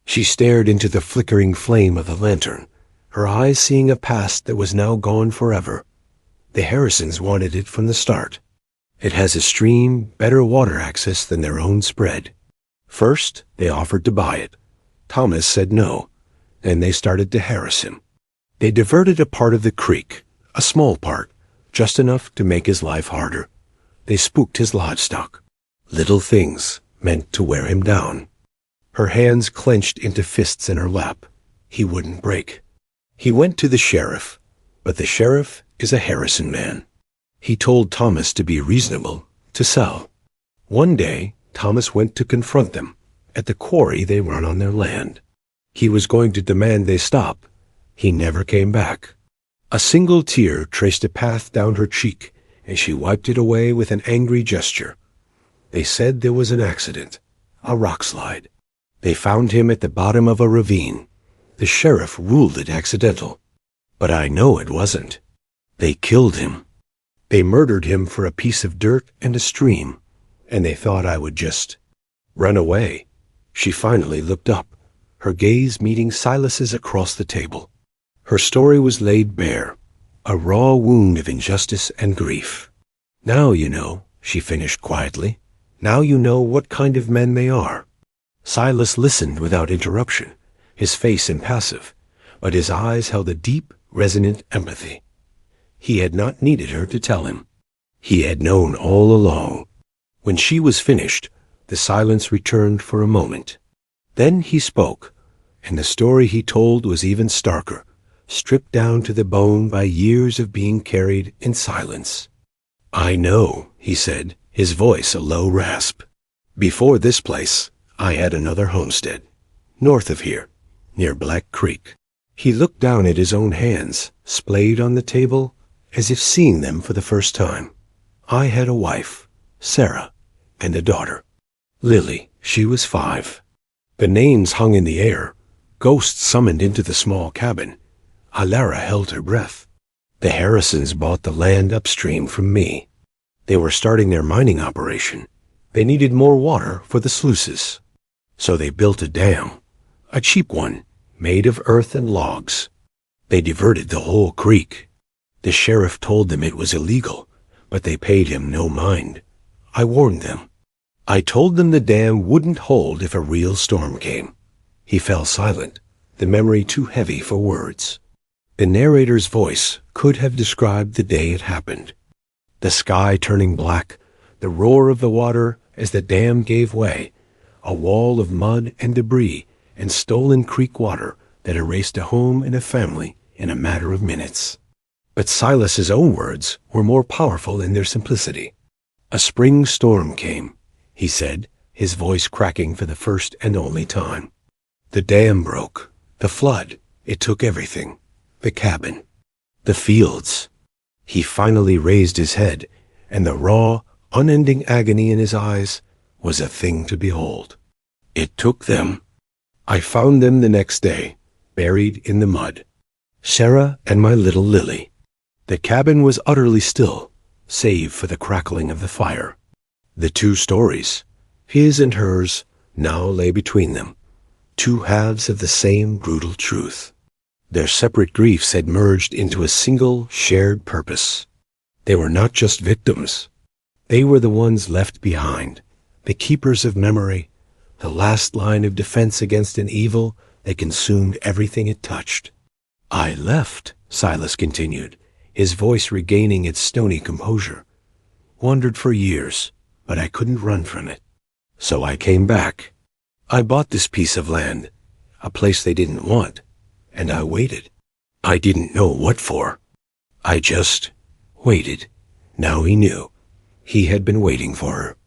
She stared into the flickering flame of the lantern, her eyes seeing a past that was now gone forever. The Harrisons wanted it from the start. It has a stream, better water access than their own spread. First, they offered to buy it. Thomas said no, and they started to harass him. They diverted a part of the creek, a small part, just enough to make his life harder. They spooked his livestock. Little things meant to wear him down. Her hands clenched into fists in her lap. He wouldn't break. He went to the sheriff, but the sheriff is a Harrison man. He told Thomas to be reasonable, to sell. One day, Thomas went to confront them at the quarry they run on their land. He was going to demand they stop. He never came back. A single tear traced a path down her cheek, and she wiped it away with an angry gesture. They said there was an accident, a rock slide. They found him at the bottom of a ravine. The sheriff ruled it accidental. But I know it wasn't. They killed him. They murdered him for a piece of dirt and a stream, and they thought I would just run away. She finally looked up, her gaze meeting Silas's across the table. Her story was laid bare, a raw wound of injustice and grief. Now you know, she finished quietly. Now you know what kind of men they are. Silas listened without interruption, his face impassive, but his eyes held a deep, resonant empathy. He had not needed her to tell him. He had known all along. When she was finished, the silence returned for a moment. Then he spoke, and the story he told was even starker, stripped down to the bone by years of being carried in silence. I know, he said, his voice a low rasp. Before this place, I had another homestead, north of here, near Black Creek. He looked down at his own hands, splayed on the table, as if seeing them for the first time. I had a wife, Sarah, and a daughter. Lily, she was 5. The names hung in the air, ghosts summoned into the small cabin. Elara held her breath. The Harrisons bought the land upstream from me. They were starting their mining operation. They needed more water for the sluices. So they built a dam, a cheap one, made of earth and logs. They diverted the whole creek. The sheriff told them it was illegal, but they paid him no mind. I warned them. I told them the dam wouldn't hold if a real storm came. He fell silent, the memory too heavy for words. The narrator's voice could have described the day it happened. The sky turning black, the roar of the water as the dam gave way, a wall of mud and debris and stolen creek water that erased a home and a family in a matter of minutes. But Silas's own words were more powerful in their simplicity. A spring storm came, he said, his voice cracking for the first and only time. The dam broke, the flood, it took everything. The cabin, the fields. He finally raised his head, and the raw, unending agony in his eyes was a thing to behold. It took them. I found them the next day, buried in the mud. Sarah and my little Lily. The cabin was utterly still, save for the crackling of the fire. The 2 stories, his and hers, now lay between them, 2 halves of the same brutal truth. Their separate griefs had merged into a single shared purpose. They were not just victims. They were the ones left behind, the keepers of memory, the last line of defense against an evil that consumed everything it touched. I left, Silas continued, his voice regaining its stony composure. Wandered for years, but I couldn't run from it. So I came back. I bought this piece of land, a place they didn't want, and I waited. I didn't know what for. I just waited. Now he knew. He had been waiting for her.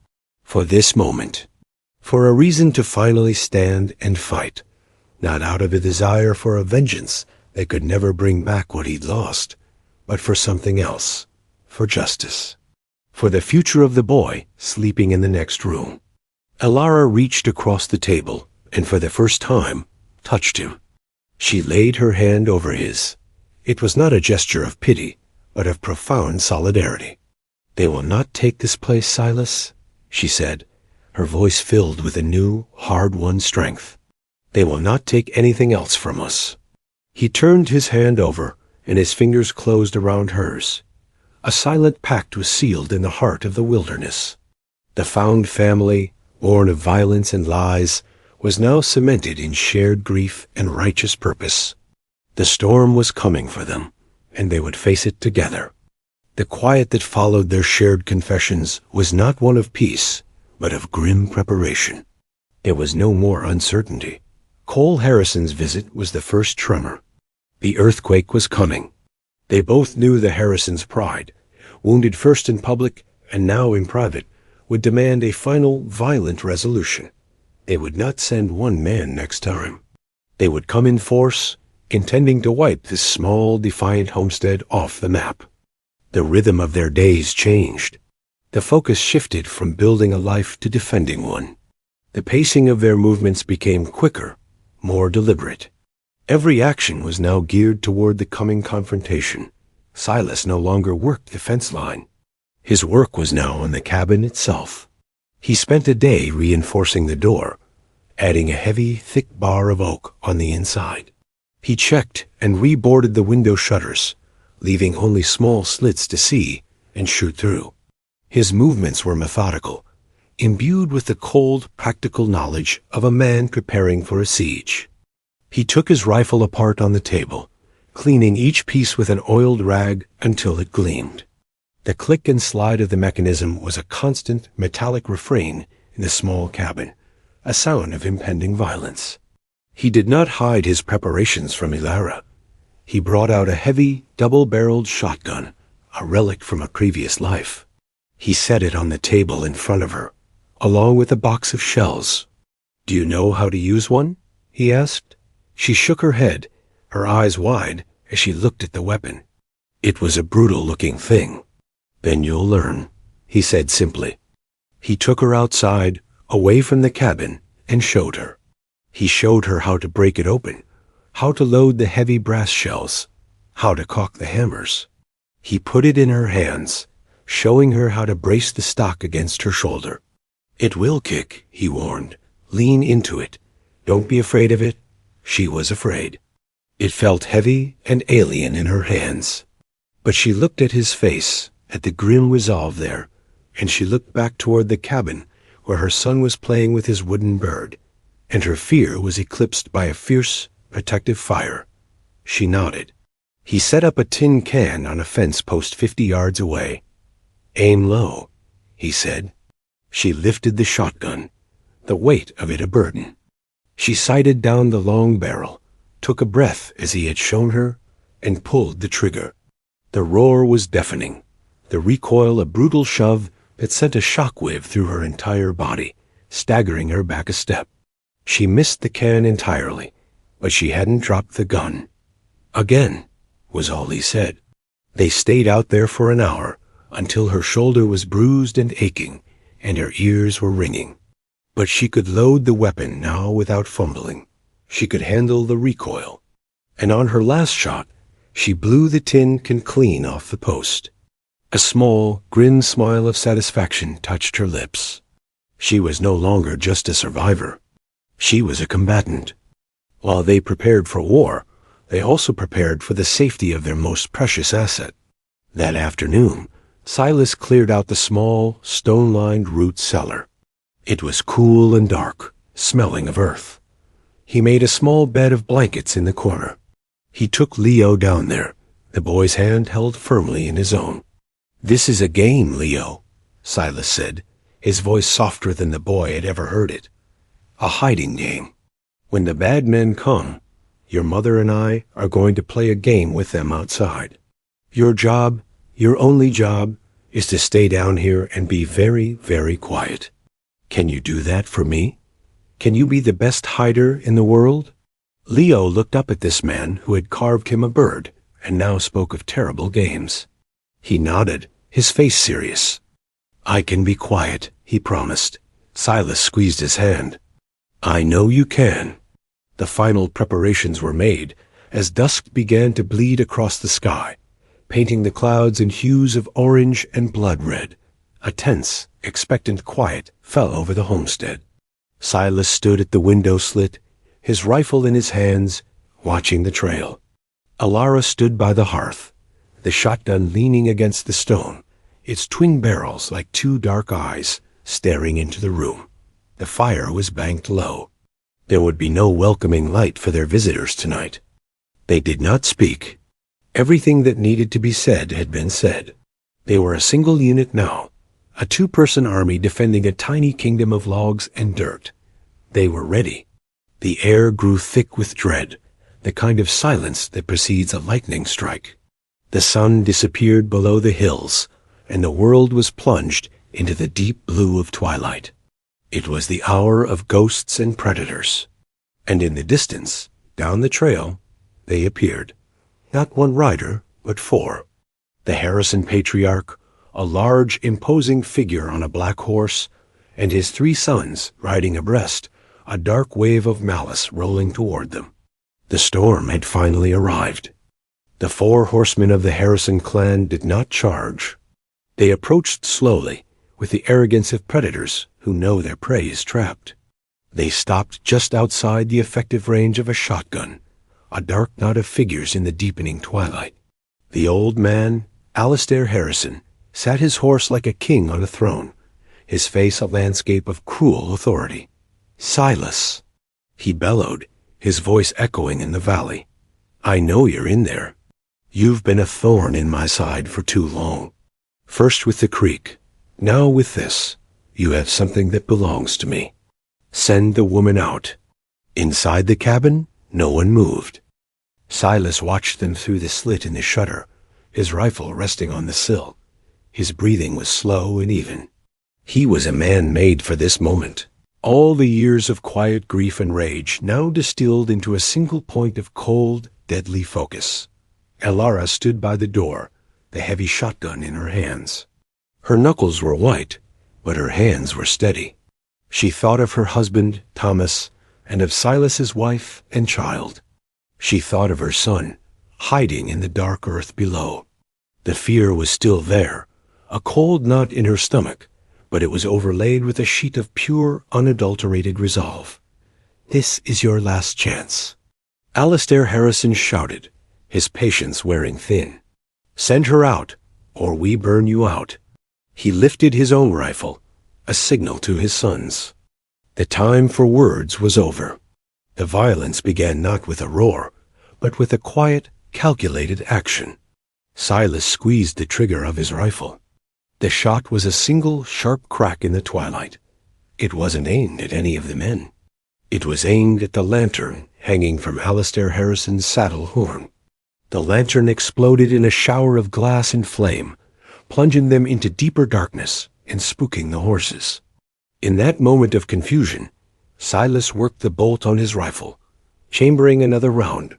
For this moment. For a reason to finally stand and fight. Not out of a desire for a vengeance that could never bring back what he'd lost, but for something else. For justice. For the future of the boy sleeping in the next room. Elara reached across the table and for the first time touched him. She laid her hand over his. It was not a gesture of pity, but of profound solidarity. "They will not take this place, Silas," she said, her voice filled with a new, hard-won strength. "They will not take anything else from us." He turned his hand over, and his fingers closed around hers. A silent pact was sealed in the heart of the wilderness. The found family, born of violence and lies, was now cemented in shared grief and righteous purpose. The storm was coming for them, and they would face it together. The quiet that followed their shared confessions was not one of peace, but of grim preparation. There was no more uncertainty. Cole Harrison's visit was the first tremor. The earthquake was coming. They both knew the Harrisons' pride, wounded first in public and now in private, would demand a final violent resolution. They would not send one man next time. They would come in force, intending to wipe this small, defiant homestead off the map. The rhythm of their days changed. The focus shifted from building a life to defending one. The pacing of their movements became quicker, more deliberate. Every action was now geared toward the coming confrontation. Silas no longer worked the fence line. His work was now on the cabin itself. He spent a day reinforcing the door, adding a heavy, thick bar of oak on the inside. He checked and reboarded the window shutters, leaving only small slits to see and shoot through. His movements were methodical, imbued with the cold, practical knowledge of a man preparing for a siege. He took his rifle apart on the table, cleaning each piece with an oiled rag until it gleamed. The click and slide of the mechanism was a constant, metallic refrain in the small cabin, a sound of impending violence. He did not hide his preparations from Elara. He brought out a heavy, double-barreled shotgun, a relic from a previous life. He set it on the table in front of her, along with a box of shells. "Do you know how to use one?" he asked. She shook her head, her eyes wide as she looked at the weapon. "It was a brutal-looking thing." "Then you'll learn," he said simply. He took her outside, away from the cabin, and showed her. He showed her how to break it open, how to load the heavy brass shells, how to cock the hammers. He put it in her hands, showing her how to brace the stock against her shoulder. "It will kick," he warned. "Lean into it. Don't be afraid of it." She was afraid. It felt heavy and alien in her hands. But she looked at his face, at the grim resolve there, and she looked back toward the cabin where her son was playing with his wooden bird, and her fear was eclipsed by a fierce, protective fire. She nodded. He set up a tin can on a fence post 50 yards away. "Aim low," he said. She lifted the shotgun, the weight of it a burden. She sighted down the long barrel, took a breath as he had shown her, and pulled the trigger. The roar was deafening, the recoil a brutal shove that sent a shockwave through her entire body, staggering her back a step. She missed the can entirely, but she hadn't dropped the gun. "Again," was all he said. They stayed out there for an hour, until her shoulder was bruised and aching, and her ears were ringing. But she could load the weapon now without fumbling. She could handle the recoil. And on her last shot, she blew the tin can clean off the post. A small, grim smile of satisfaction touched her lips. She was no longer just a survivor. She was a combatant. While they prepared for war, they also prepared for the safety of their most precious asset. That afternoon, Silas cleared out the small, stone-lined root cellar. It was cool and dark, smelling of earth. He made a small bed of blankets in the corner. He took Leo down there, the boy's hand held firmly in his own. "This is a game, Leo," Silas said, his voice softer than the boy had ever heard it. "A hiding game. When the bad men come, your mother and I are going to play a game with them outside. Your job, your only job, is to stay down here and be very, very quiet. Can you do that for me? Can you be the best hider in the world?" Leo looked up at this man who had carved him a bird and now spoke of terrible games. He nodded, his face serious. "I can be quiet," he promised. Silas squeezed his hand. "I know you can." The final preparations were made, as dusk began to bleed across the sky, painting the clouds in hues of orange and blood red. A tense, expectant quiet fell over the homestead. Silas stood at the window slit, his rifle in his hands, watching the trail. Elara stood by the hearth, the shotgun leaning against the stone, its twin barrels like two dark eyes staring into the room. The fire was banked low. There would be no welcoming light for their visitors tonight. They did not speak. Everything that needed to be said had been said. They were a single unit now, a two-person army defending a tiny kingdom of logs and dirt. They were ready. The air grew thick with dread, the kind of silence that precedes a lightning strike. The sun disappeared below the hills, and the world was plunged into the deep blue of twilight. It was the hour of ghosts and predators. And in the distance, down the trail, they appeared. Not one rider, but four. The Harrison patriarch, a large, imposing figure on a black horse, and his three sons riding abreast, a dark wave of malice rolling toward them. The storm had finally arrived. The 4 horsemen of the Harrison clan did not charge. They approached slowly, with the arrogance of predators who know their prey is trapped. They stopped just outside the effective range of a shotgun, a dark knot of figures in the deepening twilight. The old man, Alistair Harrison, sat his horse like a king on a throne, his face a landscape of cruel authority. "Silas," he bellowed, his voice echoing in the valley. "I know you're in there. You've been a thorn in my side for too long. First with the creek, now with this. You have something that belongs to me. Send the woman out." Inside the cabin, no one moved. Silas watched them through the slit in the shutter, his rifle resting on the sill. His breathing was slow and even. He was a man made for this moment. All the years of quiet grief and rage now distilled into a single point of cold, deadly focus. Elara stood by the door, the heavy shotgun in her hands. Her knuckles were white, but her hands were steady. She thought of her husband, Thomas, and of Silas's wife and child. She thought of her son, hiding in the dark earth below. The fear was still there, a cold knot in her stomach, but it was overlaid with a sheet of pure, unadulterated resolve. "This is your last chance." Alistair Harrison shouted, his patience wearing thin. "Send her out, or we burn you out." He lifted his own rifle, a signal to his sons. The time for words was over. The violence began not with a roar, but with a quiet, calculated action. Silas squeezed the trigger of his rifle. The shot was a single, sharp crack in the twilight. It wasn't aimed at any of the men. It was aimed at the lantern hanging from Alistair Harrison's saddle horn. The lantern exploded in a shower of glass and flame, plunging them into deeper darkness and spooking the horses. In that moment of confusion, Silas worked the bolt on his rifle, chambering another round.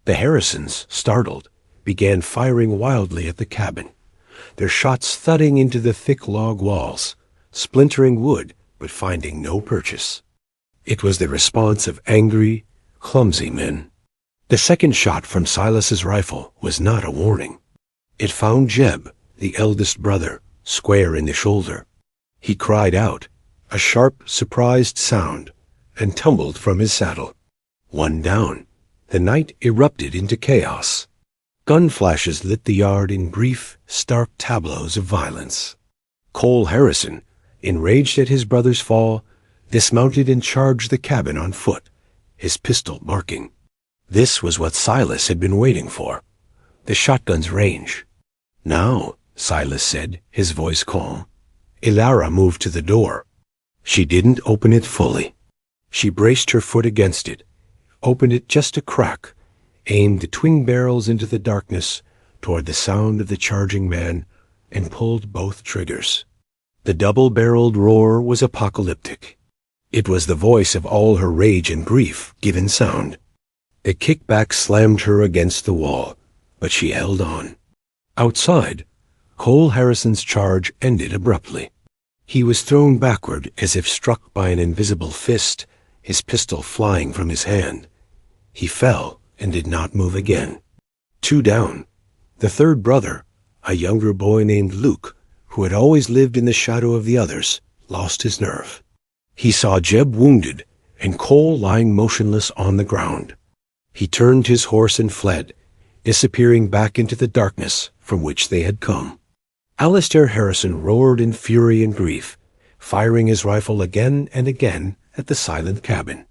The Harrisons, startled, began firing wildly at the cabin, their shots thudding into the thick log walls, splintering wood but finding no purchase. It was the response of angry, clumsy men. The second shot from Silas's rifle was not a warning. It found Jeb, the eldest brother, square in the shoulder. He cried out, a sharp, surprised sound, and tumbled from his saddle. One down, the night erupted into chaos. Gun flashes lit the yard in brief, stark tableaus of violence. Cole Harrison, enraged at his brother's fall, dismounted and charged the cabin on foot, his pistol barking. This was what Silas had been waiting for, the shotgun's range. "Now," Silas said, his voice calm. Elara moved to the door. She didn't open it fully. She braced her foot against it, opened it just a crack, aimed the twin barrels into the darkness toward the sound of the charging man, and pulled both triggers. The double-barreled roar was apocalyptic. It was the voice of all her rage and grief given sound. A kickback slammed her against the wall, but she held on. Outside, Cole Harrison's charge ended abruptly. He was thrown backward as if struck by an invisible fist, his pistol flying from his hand. He fell, and did not move again. 2 down. The third brother, a younger boy named Luke, who had always lived in the shadow of the others, lost his nerve. He saw Jeb wounded and Cole lying motionless on the ground. He turned his horse and fled, disappearing back into the darkness from which they had come. Alistair Harrison roared in fury and grief, firing his rifle again and again at the silent cabin.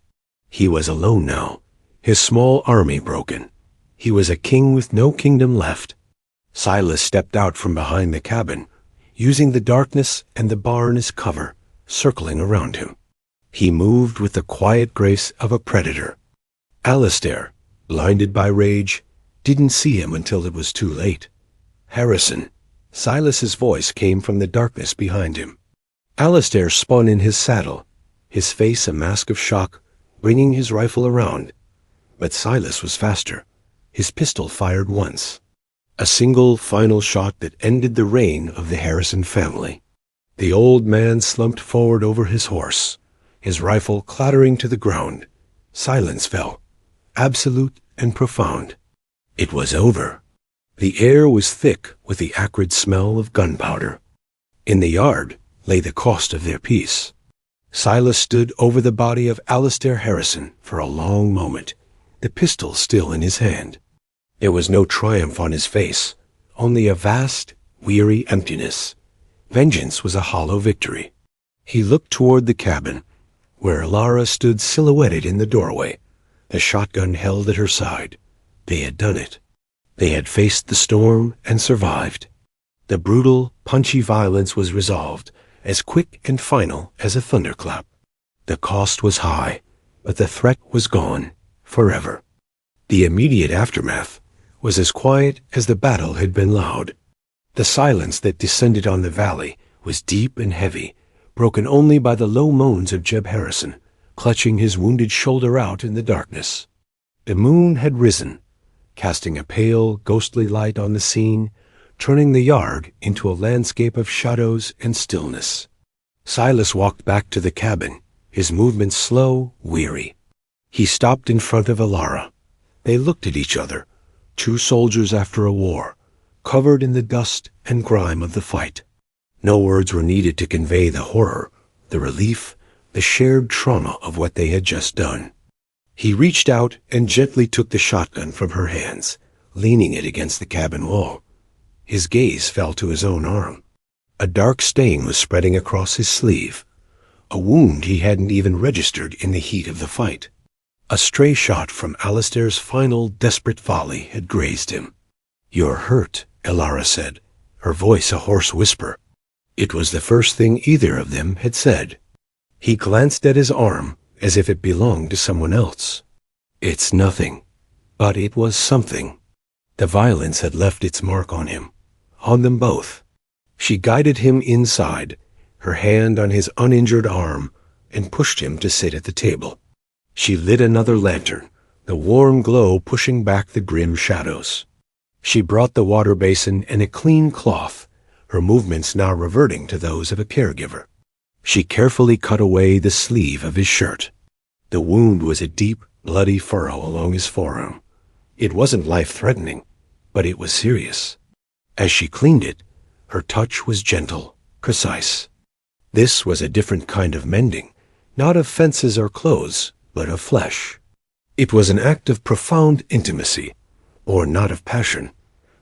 He was alone now, his small army broken. He was a king with no kingdom left. Silas stepped out from behind the cabin, using the darkness and the barn as cover, circling around him. He moved with the quiet grace of a predator. Alistair, blinded by rage, didn't see him until it was too late. Harrison. Silas's voice came from the darkness behind him. Alistair spun in his saddle, his face a mask of shock, bringing his rifle around. But Silas was faster. His pistol fired once. A single final shot that ended the reign of the Harrison family. The old man slumped forward over his horse, his rifle clattering to the ground. Silence fell, absolute and profound. It was over. The air was thick with the acrid smell of gunpowder. In the yard lay the cost of their peace. Silas stood over the body of Alistair Harrison for a long moment, the pistol still in his hand. There was no triumph on his face, only a vast, weary emptiness. Vengeance was a hollow victory. He looked toward the cabin, where Elara stood silhouetted in the doorway, the shotgun held at her side. They had done it. They had faced the storm and survived. The brutal, punchy violence was resolved, as quick and final as a thunderclap. The cost was high, but the threat was gone, forever. The immediate aftermath was as quiet as the battle had been loud. The silence that descended on the valley was deep and heavy, broken only by the low moans of Jeb Harrison, clutching his wounded shoulder out in the darkness. The moon had risen, casting a pale, ghostly light on the scene, turning the yard into a landscape of shadows and stillness. Silas walked back to the cabin, his movements slow, weary. He stopped in front of Elara. They looked at each other, 2 soldiers after a war, covered in the dust and grime of the fight. No words were needed to convey the horror, the relief, the shared trauma of what they had just done. He reached out and gently took the shotgun from her hands, leaning it against the cabin wall. His gaze fell to his own arm. A dark stain was spreading across his sleeve, a wound he hadn't even registered in the heat of the fight. A stray shot from Alistair's final desperate volley had grazed him. "You're hurt," Elara said, her voice a hoarse whisper. It was the first thing either of them had said. He glanced at his arm as if it belonged to someone else. "It's nothing." But it was something. The violence had left its mark on him, on them both. She guided him inside, her hand on his uninjured arm, and pushed him to sit at the table. She lit another lantern, the warm glow pushing back the grim shadows. She brought the water basin and a clean cloth, her movements now reverting to those of a caregiver. She carefully cut away the sleeve of his shirt. The wound was a deep, bloody furrow along his forearm. It wasn't life-threatening, but it was serious. As she cleaned it, her touch was gentle, precise. This was a different kind of mending, not of fences or clothes, but of flesh. It was an act of profound intimacy, or not of passion,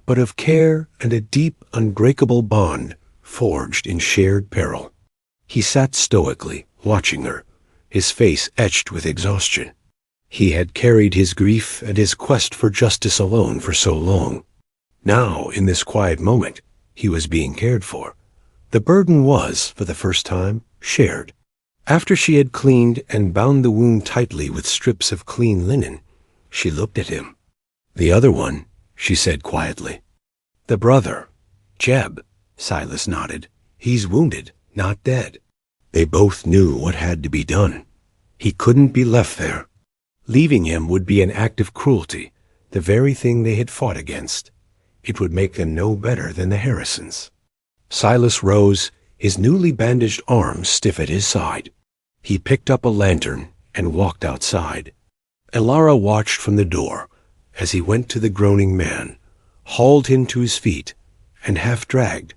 but of care and a deep, unbreakable bond forged in shared peril. He sat stoically, watching her, his face etched with exhaustion. He had carried his grief and his quest for justice alone for so long. Now, in this quiet moment, he was being cared for. The burden was, for the first time, shared. After she had cleaned and bound the wound tightly with strips of clean linen, she looked at him. "The other one," she said quietly. "The brother, Jeb," Silas nodded. "He's wounded, not dead." They both knew what had to be done. He couldn't be left there. Leaving him would be an act of cruelty, the very thing they had fought against. It would make them no better than the Harrisons. Silas rose, his newly bandaged arm stiff at his side. He picked up a lantern and walked outside. Elara watched from the door, as he went to the groaning man, hauled him to his feet, and half dragged,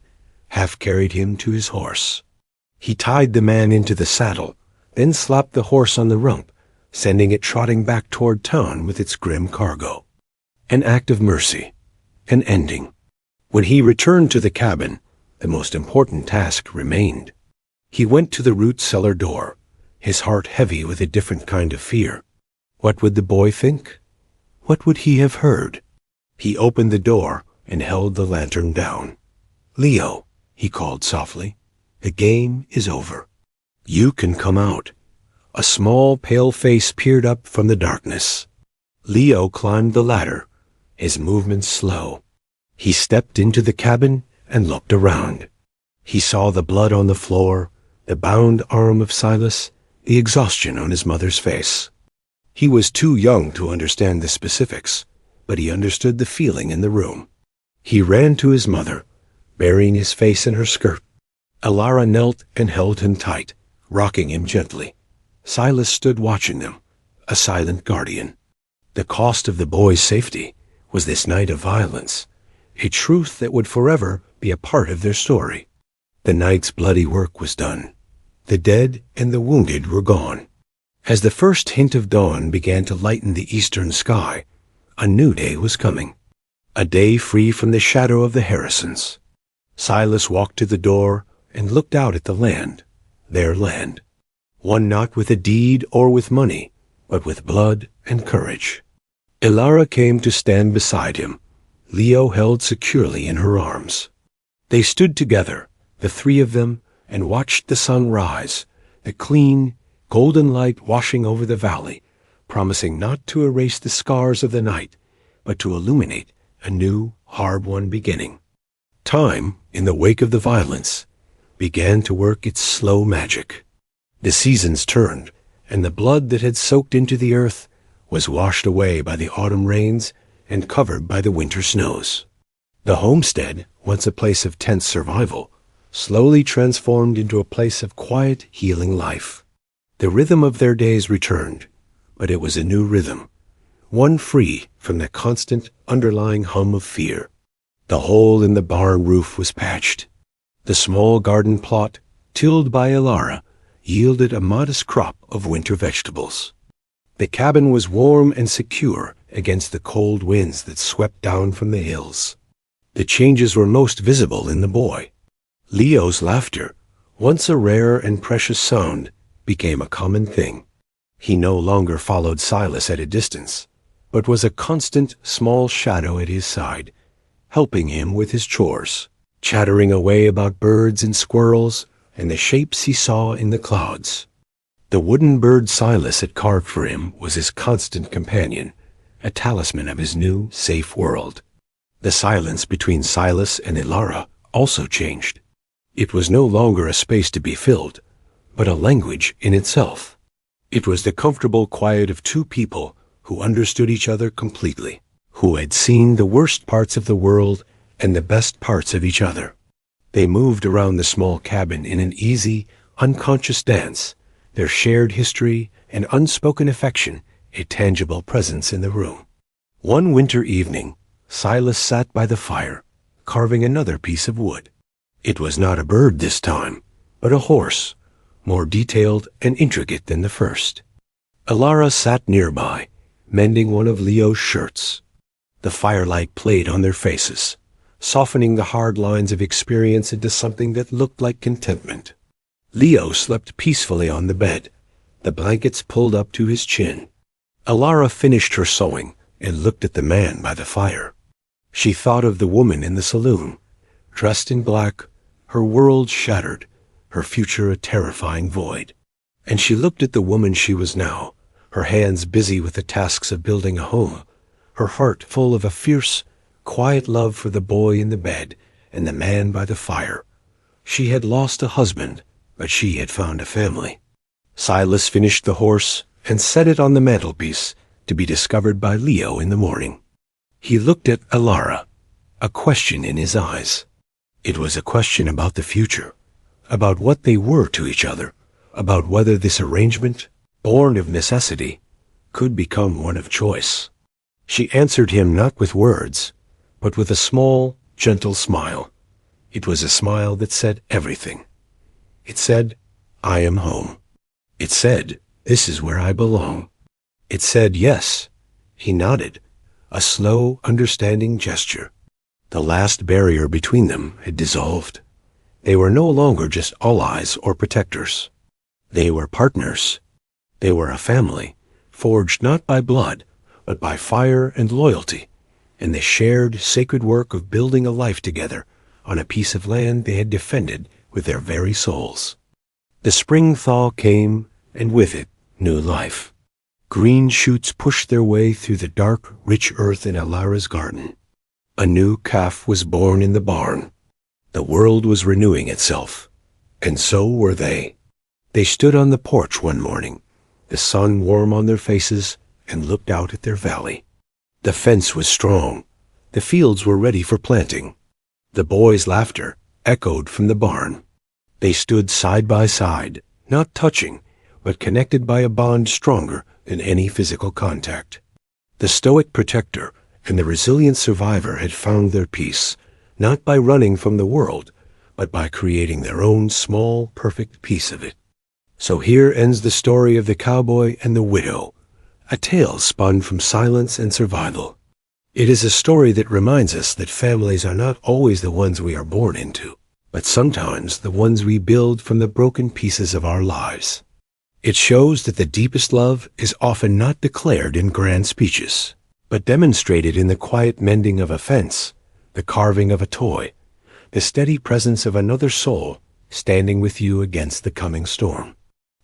half carried him to his horse. He tied the man into the saddle, then slapped the horse on the rump, sending it trotting back toward town with its grim cargo. An act of mercy, an ending. When he returned to the cabin, the most important task remained. He went to the root cellar door, his heart heavy with a different kind of fear. What would the boy think? What would he have heard? He opened the door and held the lantern down. "Leo," he called softly, "the game is over. You can come out." A small, pale face peered up from the darkness. Leo climbed the ladder, his movements slow. He stepped into the cabin and looked around. He saw the blood on the floor, the bound arm of Silas, the exhaustion on his mother's face. He was too young to understand the specifics, but he understood the feeling in the room. He ran to his mother, burying his face in her skirt. Elara knelt and held him tight, rocking him gently. Silas stood watching them, a silent guardian. The cost of the boy's safety was this night of violence, a truth that would forever be a part of their story. The night's bloody work was done. The dead and the wounded were gone. As the first hint of dawn began to lighten the eastern sky, a new day was coming, a day free from the shadow of the Harrisons. Silas walked to the door and looked out at the land, their land, one not with a deed or with money, but with blood and courage. Elara came to stand beside him, Leo held securely in her arms. They stood together, the three of them, and watched the sun rise, the clean, golden light washing over the valley, promising not to erase the scars of the night, but to illuminate a new, hard-won beginning. Time, in the wake of the violence, began to work its slow magic. The seasons turned, and the blood that had soaked into the earth was washed away by the autumn rains and covered by the winter snows. The homestead, once a place of tense survival, slowly transformed into a place of quiet, healing life. The rhythm of their days returned, but it was a new rhythm, one free from the constant underlying hum of fear. The hole in the barn roof was patched. The small garden plot, tilled by Elara, yielded a modest crop of winter vegetables. The cabin was warm and secure against the cold winds that swept down from the hills. The changes were most visible in the boy. Leo's laughter, once a rare and precious sound, became a common thing. He no longer followed Silas at a distance, but was a constant small shadow at his side, helping him with his chores, chattering away about birds and squirrels and the shapes he saw in the clouds. The wooden bird Silas had carved for him was his constant companion, a talisman of his new, safe world. The silence between Silas and Elara also changed. It was no longer a space to be filled, but a language in itself. It was the comfortable quiet of two people who understood each other completely, who had seen the worst parts of the world and the best parts of each other. They moved around the small cabin in an easy, unconscious dance, their shared history and unspoken affection a tangible presence in the room. One winter evening, Silas sat by the fire, carving another piece of wood. It was not a bird this time, but a horse, more detailed and intricate than the first. Elara sat nearby, mending one of Leo's shirts. The firelight played on their faces, softening the hard lines of experience into something that looked like contentment. Leo slept peacefully on the bed, the blankets pulled up to his chin. Elara finished her sewing and looked at the man by the fire. She thought of the woman in the saloon, dressed in black, her world shattered, her future a terrifying void. And she looked at the woman she was now, her hands busy with the tasks of building a home, her heart full of a fierce, quiet love for the boy in the bed and the man by the fire. She had lost a husband, but she had found a family. Silas finished the horse and set it on the mantelpiece to be discovered by Leo in the morning. He looked at Elara, a question in his eyes. It was a question about the future, about what they were to each other, about whether this arrangement, born of necessity, could become one of choice. She answered him not with words, but with a small, gentle smile. It was a smile that said everything. It said, "I am home." It said, "This is where I belong." It said, "Yes." He nodded, a slow, understanding gesture. The last barrier between them had dissolved. They were no longer just allies or protectors. They were partners. They were a family, forged not by blood, but by fire and loyalty, in the shared sacred work of building a life together on a piece of land they had defended with their very souls. The spring thaw came, and with it, new life. Green shoots pushed their way through the dark, rich earth in Elara's garden. A new calf was born in the barn. The world was renewing itself, and so were they. They stood on the porch one morning, the sun warm on their faces, and looked out at their valley. The fence was strong. The fields were ready for planting. The boys' laughter echoed from the barn. They stood side by side, not touching, but connected by a bond stronger than any physical contact. The stoic protector and the resilient survivor had found their peace, not by running from the world, but by creating their own small, perfect piece of it. So here ends the story of the cowboy and the widow, a tale spun from silence and survival. It is a story that reminds us that families are not always the ones we are born into, but sometimes the ones we build from the broken pieces of our lives. It shows that the deepest love is often not declared in grand speeches, but demonstrated in the quiet mending of a fence, the carving of a toy, the steady presence of another soul standing with you against the coming storm.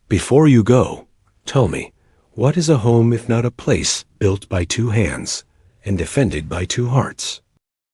Before you go, tell me, what is a home if not a place built by two hands and defended by two hearts?